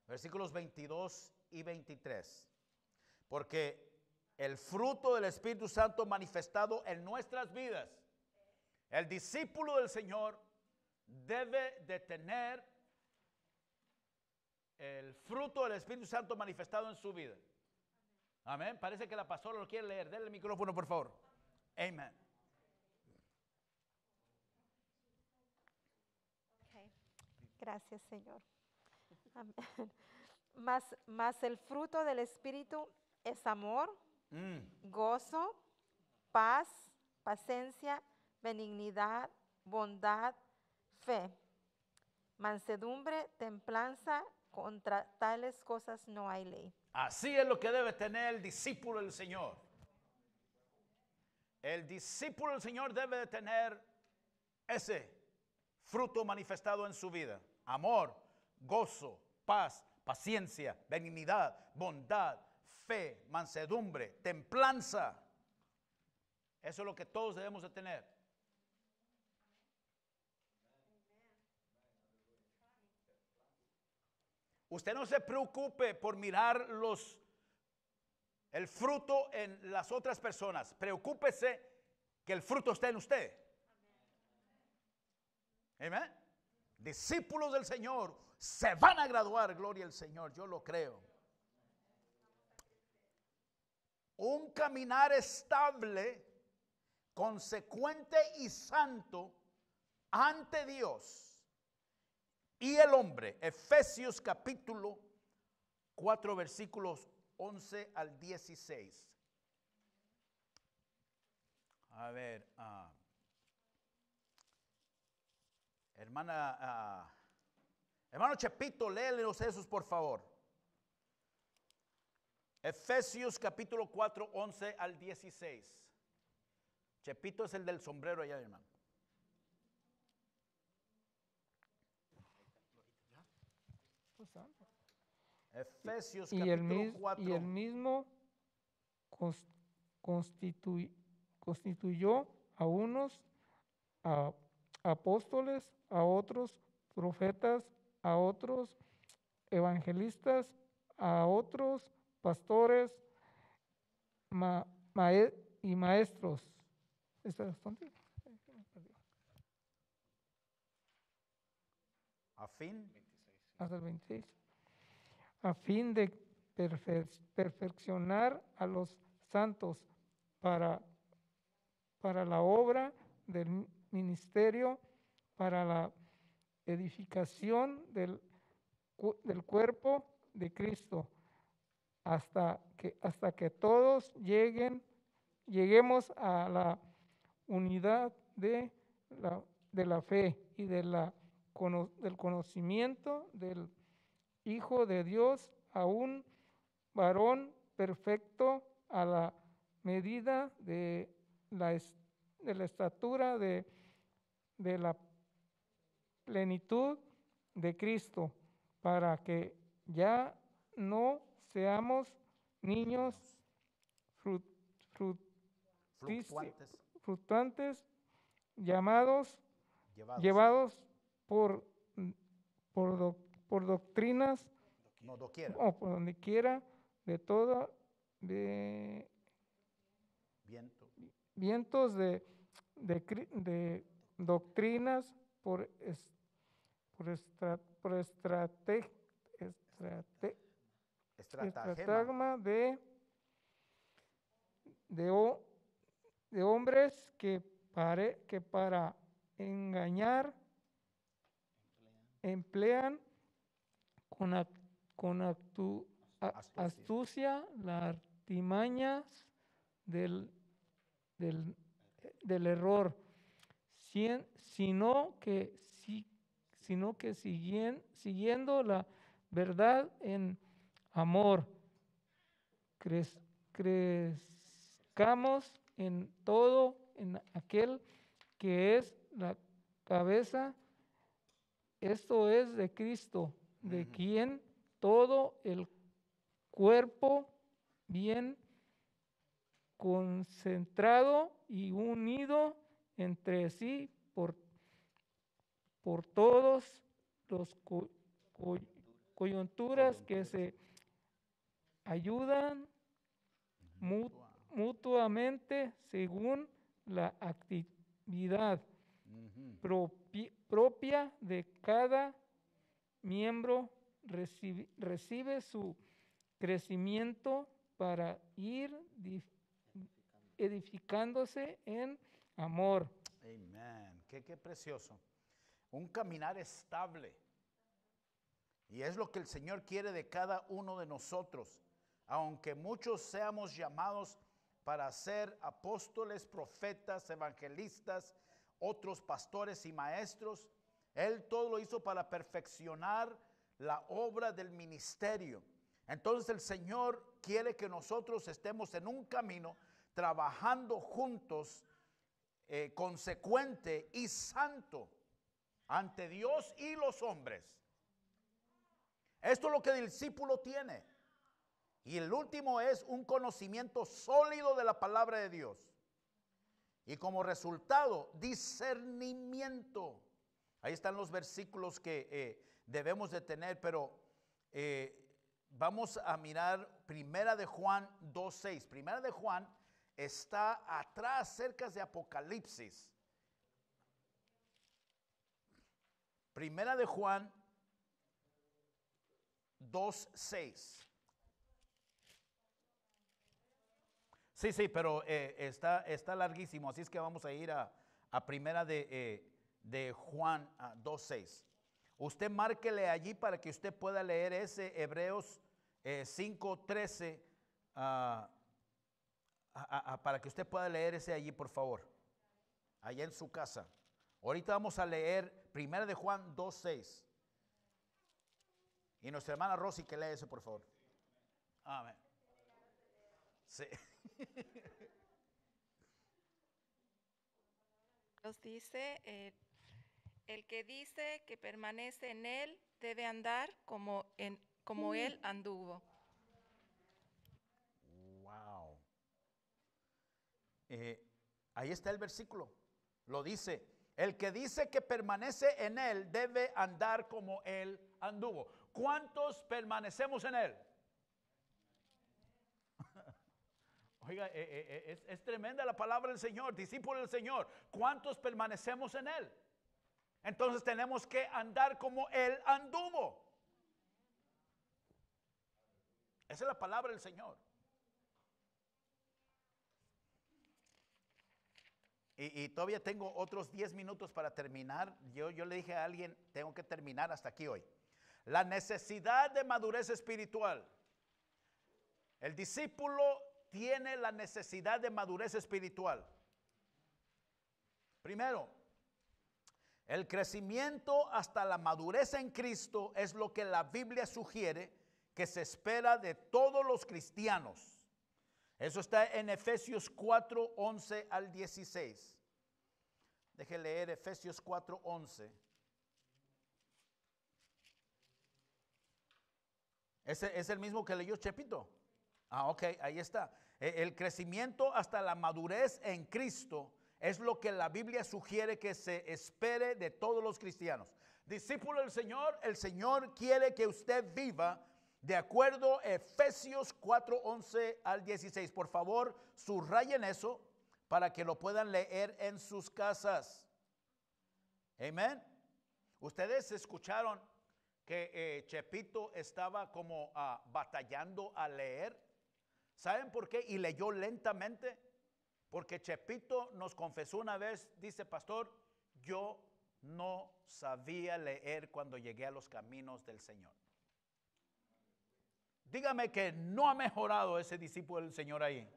versículos 22 y 23. Porque el fruto del Espíritu Santo manifestado en nuestras vidas, el discípulo del Señor debe de tener el fruto del Espíritu Santo manifestado en su vida. Amén. Parece que la pastora lo quiere leer. Denle el micrófono, por favor. Amén. Ok. Gracias, Señor. Amén. Mas el fruto del Espíritu es amor, gozo, paz, paciencia, benignidad, bondad, fe, mansedumbre, templanza. Contra tales cosas no hay ley. Así es lo que debe tener el discípulo del Señor. El discípulo del Señor debe de tener ese fruto manifestado en su vida. Amor, gozo, paz, paciencia, benignidad, bondad, fe, mansedumbre, templanza. Eso es lo que todos debemos de tener. Usted no se preocupe por mirar el fruto en las otras personas. Preocúpese que el fruto esté en usted. Amén. Discípulos del Señor se van a graduar, gloria al Señor, yo lo creo. Un caminar estable, consecuente y santo ante Dios y el hombre. Efesios capítulo 4 versículos 11 al 16. A ver, hermano Chepito, léelos esos por favor. Efesios capítulo 4, 11 al 16. Chepito es el del sombrero allá, hermano. Efesios capítulo 4. Y el mismo constituyó a unos apóstoles, a otros profetas, a otros evangelistas, a otros pastores y maestros. ¿Está bastante? A fin. Hasta el 26. A fin de perfeccionar a los santos para la obra del ministerio, para la edificación del cuerpo de Cristo, hasta que todos lleguemos a la unidad de la fe y del conocimiento del Hijo de Dios, a un varón perfecto, a la medida de la estatura de la plenitud de Cristo, para que ya no seamos niños fluctuantes, llevados por doctrinas, no, doquiera. o por donde quiera, de todo, de vientos de doctrinas, por estratagema de hombres que para engañar emplean con astucia las artimañas del error, sino que siguiendo la verdad en amor, crezcamos en todo en aquel que es la cabeza, esto es de Cristo, de quien todo el cuerpo bien concentrado y unido entre sí por todos los coyunturas que se ayudan mutuamente según la actividad propia de cada miembro, recibe su crecimiento para ir edificándose en amor. Amén. Qué precioso. Un caminar estable. Y es lo que el Señor quiere de cada uno de nosotros. Aunque muchos seamos llamados para ser apóstoles, profetas, evangelistas, otros pastores y maestros, Él todo lo hizo para perfeccionar la obra del ministerio. Entonces el Señor quiere que nosotros estemos en un camino trabajando juntos, consecuente y santo ante Dios y los hombres. Esto es lo que el discípulo tiene. Y el último es un conocimiento sólido de la palabra de Dios. Y como resultado, discernimiento. Ahí están los versículos que debemos de tener, pero vamos a mirar Primera de Juan 2:6. Primera de Juan está atrás, cerca de Apocalipsis. Primera de Juan 2:6. Sí, pero está larguísimo, así es que vamos a ir a Primera de Juan 2:6. Usted márquele allí para que usted pueda leer ese Hebreos 5:13, para que usted pueda leer ese allí, por favor, allá en su casa. Ahorita vamos a leer Primera de Juan 2:6. Y nuestra hermana Rosy que lee eso, por favor. Amén. Sí. Nos dice, el que dice que permanece en él debe andar como él anduvo. Wow. Ahí está el versículo. Lo dice. El que dice que permanece en él debe andar como él anduvo. ¿Cuántos permanecemos en él? Oiga, es tremenda la palabra del Señor, discípulo del Señor. ¿Cuántos permanecemos en Él? Entonces tenemos que andar como Él anduvo. Esa es la palabra del Señor. Y todavía tengo otros 10 minutos para terminar. Yo le dije a alguien, tengo que terminar hasta aquí hoy. La necesidad de madurez espiritual. El discípulo tiene la necesidad de madurez espiritual. Primero, el crecimiento hasta la madurez en Cristo es lo que la Biblia sugiere que se espera de todos los cristianos. Eso está en Efesios 4:11 al 16. Deje leer Efesios 4:11. ¿Ese es el mismo que leyó Chepito? Ok, ahí está. El crecimiento hasta la madurez en Cristo es lo que la Biblia sugiere que se espere de todos los cristianos. Discípulo del Señor, el Señor quiere que usted viva de acuerdo a Efesios 4:11 al 16. Por favor, subrayen eso para que lo puedan leer en sus casas. Amén. Ustedes escucharon que Chepito estaba como batallando a leer. ¿Saben por qué? Y leyó lentamente. Porque Chepito nos confesó una vez, dice, pastor, yo no sabía leer cuando llegué a los caminos del Señor. Dígame que no ha mejorado ese discípulo del Señor ahí.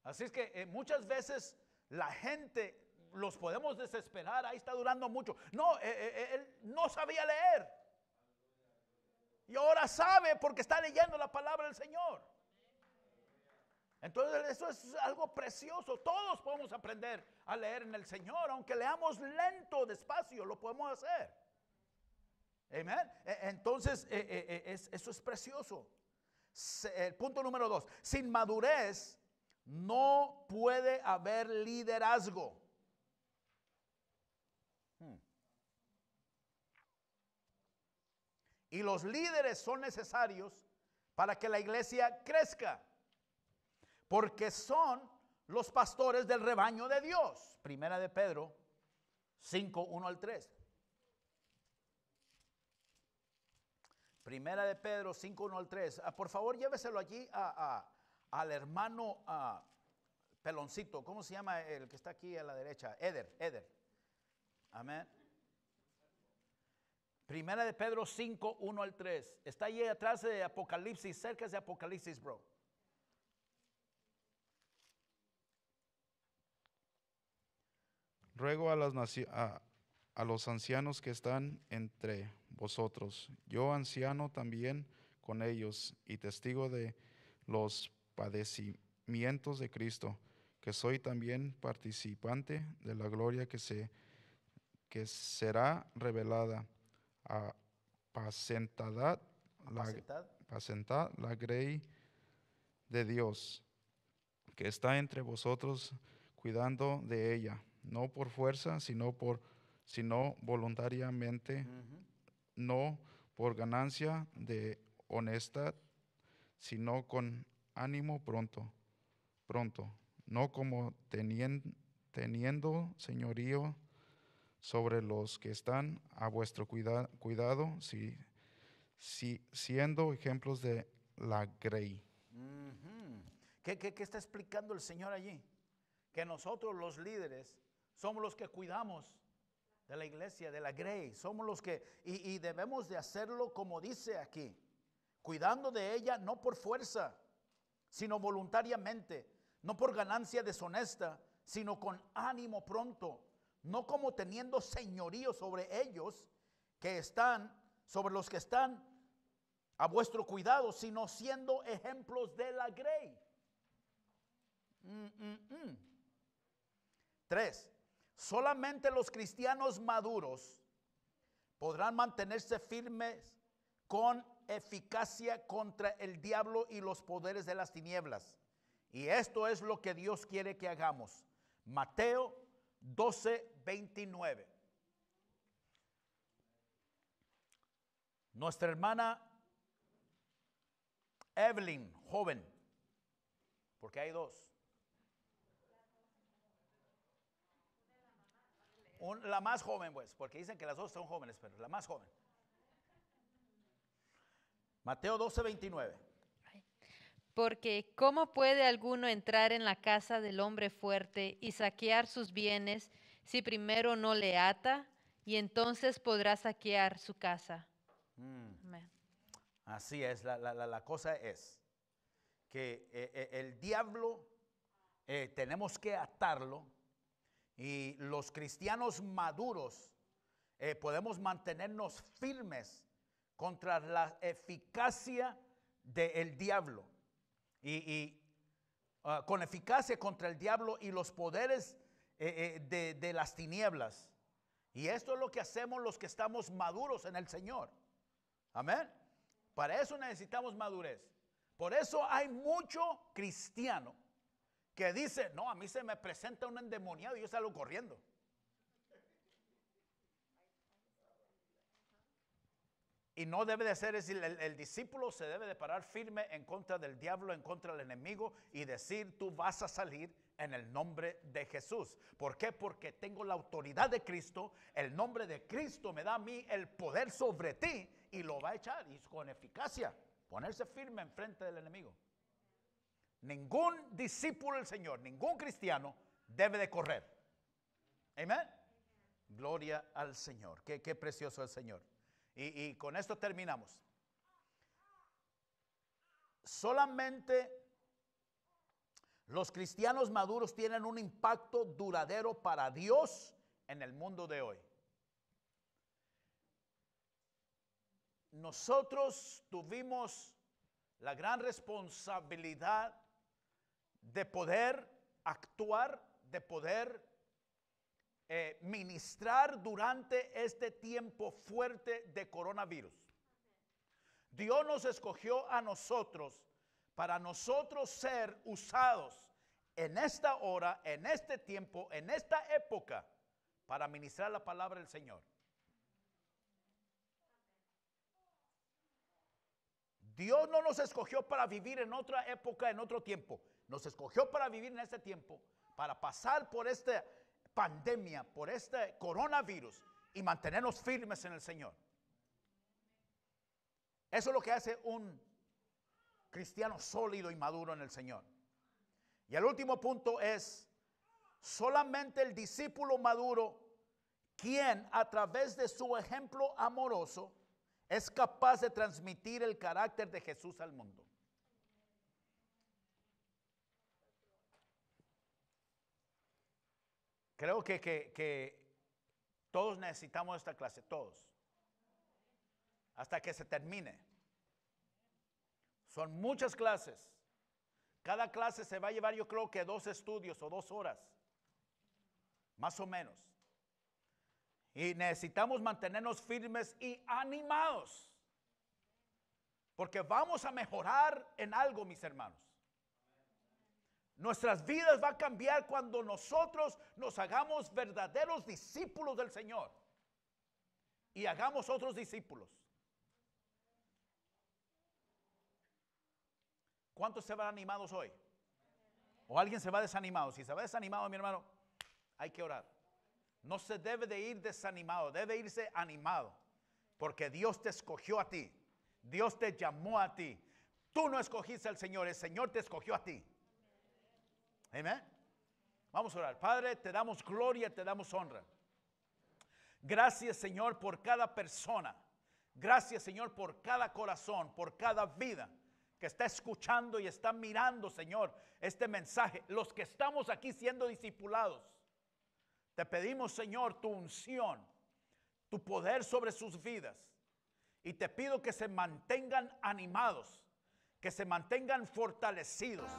Así es que muchas veces la gente los podemos desesperar, ahí está durando mucho. No, él no sabía leer. Y ahora sabe porque está leyendo la palabra del Señor. Entonces eso es algo precioso. Todos podemos aprender a leer en el Señor. Aunque leamos lento, despacio, lo podemos hacer. Amén. Entonces eso es precioso. El punto número 2. Sin madurez no puede haber liderazgo. Y los líderes son necesarios para que la iglesia crezca, porque son los pastores del rebaño de Dios. Primera de Pedro 5, 1 al 3. Primera de Pedro 5, 1 al 3. Por favor, lléveselo allí al hermano Peloncito. ¿Cómo se llama el que está aquí a la derecha? Eder. Amén. Primera de Pedro 5, 1 al 3. Está allí atrás de Apocalipsis, cerca de Apocalipsis, bro. Ruego a los ancianos que están entre vosotros, yo anciano también con ellos y testigo de los padecimientos de Cristo, que soy también participante de la gloria que será revelada. Apacentad la grey de Dios que está entre vosotros, cuidando de ella, no por fuerza, sino voluntariamente, no por ganancia de honestidad, sino con ánimo pronto, no como teniendo señorío sobre los que están a vuestro cuidado, siendo ejemplos de la grey. ¿Qué está explicando el Señor allí? Que nosotros los líderes somos los que cuidamos de la iglesia, de la grey. Somos los que, y debemos de hacerlo como dice aquí, cuidando de ella no por fuerza, sino voluntariamente, no por ganancia deshonesta, sino con ánimo pronto. No como teniendo señorío sobre ellos sobre los que están a vuestro cuidado, sino siendo ejemplos de la grey. 3. Solamente los cristianos maduros podrán mantenerse firmes con eficacia contra el diablo y los poderes de las tinieblas. Y esto es lo que Dios quiere que hagamos. Mateo 12:29. Nuestra hermana Evelyn, joven, porque hay dos. La más joven, pues, porque dicen que las dos son jóvenes, pero la más joven. Mateo 12:29. Porque ¿cómo puede alguno entrar en la casa del hombre fuerte y saquear sus bienes si primero no le ata? Y entonces podrá saquear su casa. Amén. Así es, la cosa es que el diablo tenemos que atarlo, y los cristianos maduros podemos mantenernos firmes contra la eficacia del diablo. Con eficacia contra el diablo y los poderes de las tinieblas. Y esto es lo que hacemos los que estamos maduros en el Señor. Amén. Para eso necesitamos madurez. Por eso hay mucho cristiano que dice, no, a mí se me presenta un endemoniado y yo salgo corriendo. Y no debe de ser, es decir, el discípulo se debe de parar firme en contra del diablo, en contra del enemigo, y decir, tú vas a salir en el nombre de Jesús. ¿Por qué? Porque tengo la autoridad de Cristo, el nombre de Cristo me da a mí el poder sobre ti, y lo va a echar, y con eficacia, ponerse firme en frente del enemigo. Ningún discípulo del Señor, ningún cristiano debe de correr. Amén. Gloria al Señor. Qué precioso el Señor. Y con esto terminamos. Solamente los cristianos maduros tienen un impacto duradero para Dios en el mundo de hoy. Nosotros tuvimos la gran responsabilidad de poder actuar, de poder ministrar durante este tiempo fuerte de coronavirus. Dios nos escogió a nosotros para nosotros ser usados en esta hora, en este tiempo, en esta época, para ministrar la palabra del Señor. Dios no nos escogió para vivir en otra época, en otro tiempo. Nos escogió para vivir en este tiempo, para pasar por esta pandemia, por este coronavirus y mantenernos firmes en el Señor. Eso es lo que hace un cristiano sólido y maduro en el Señor. Y el último punto es, solamente el discípulo maduro, quien a través de su ejemplo amoroso es capaz de transmitir el carácter de Jesús al mundo. Creo que todos necesitamos esta clase, todos, hasta que se termine. Son muchas clases. Cada clase se va a llevar, yo creo que 2 estudios o 2 horas, más o menos. Y necesitamos mantenernos firmes y animados, porque vamos a mejorar en algo, mis hermanos. Nuestras vidas van a cambiar cuando nosotros nos hagamos verdaderos discípulos del Señor y hagamos otros discípulos. ¿Cuántos se van animados hoy? ¿O alguien se va desanimado? Si se va desanimado, mi hermano, hay que orar. No se debe de ir desanimado, debe irse animado, porque Dios te escogió a ti. Dios te llamó a ti. Tú no escogiste al Señor, el Señor te escogió a ti. Amén. Vamos a orar. Padre, te damos gloria, te damos honra. Gracias, Señor, por cada persona. Gracias, Señor, por cada corazón, por cada vida que está escuchando y está mirando, Señor, este mensaje. Los que estamos aquí siendo discipulados, te pedimos, Señor, tu unción, tu poder sobre sus vidas. Y te pido que se mantengan animados, que se mantengan fortalecidos,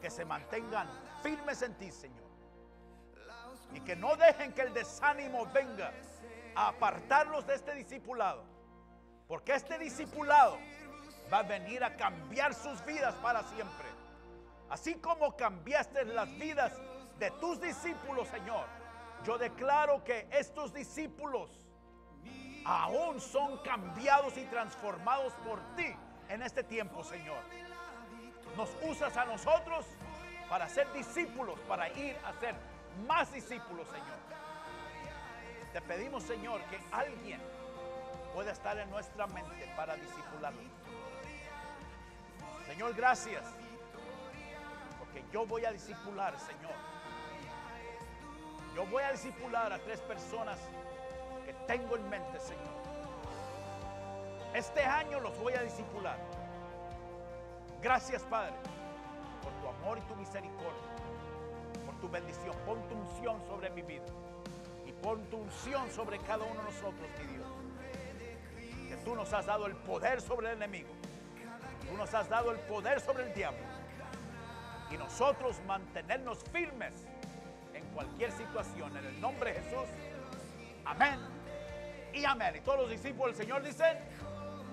que se mantengan firmes en ti, Señor. Y que no dejen que el desánimo venga a apartarlos de este discipulado. Porque este discipulado va a venir a cambiar sus vidas para siempre. Así como cambiaste las vidas de tus discípulos, Señor, yo declaro que estos discípulos aún son cambiados y transformados por ti en este tiempo, Señor. Nos usas a nosotros para ser discípulos, para ir a ser más discípulos, Señor. Te pedimos, Señor, que alguien pueda estar en nuestra mente para discipularnos. Señor, gracias, porque yo voy a discipular, Señor. Yo voy a discipular a 3 personas que tengo en mente, Señor. Este año los voy a discipular. Gracias, Padre, por tu amor y tu misericordia, por tu bendición. Pon tu unción sobre mi vida y pon tu unción sobre cada uno de nosotros, mi Dios. Que tú nos has dado el poder sobre el enemigo. Tú nos has dado el poder sobre el diablo. Y nosotros mantenernos firmes en cualquier situación. En el nombre de Jesús. Amén y amén. Y todos los discípulos del Señor dicen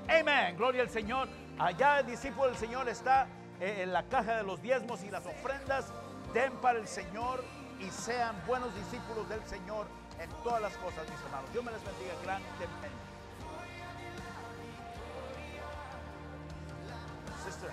amén. Gloria al Señor. Allá el discípulo del Señor está en la caja de los diezmos y las ofrendas. Den para el Señor y sean buenos discípulos del Señor en todas las cosas, mis hermanos. Dios me les bendiga grandemente. Sister.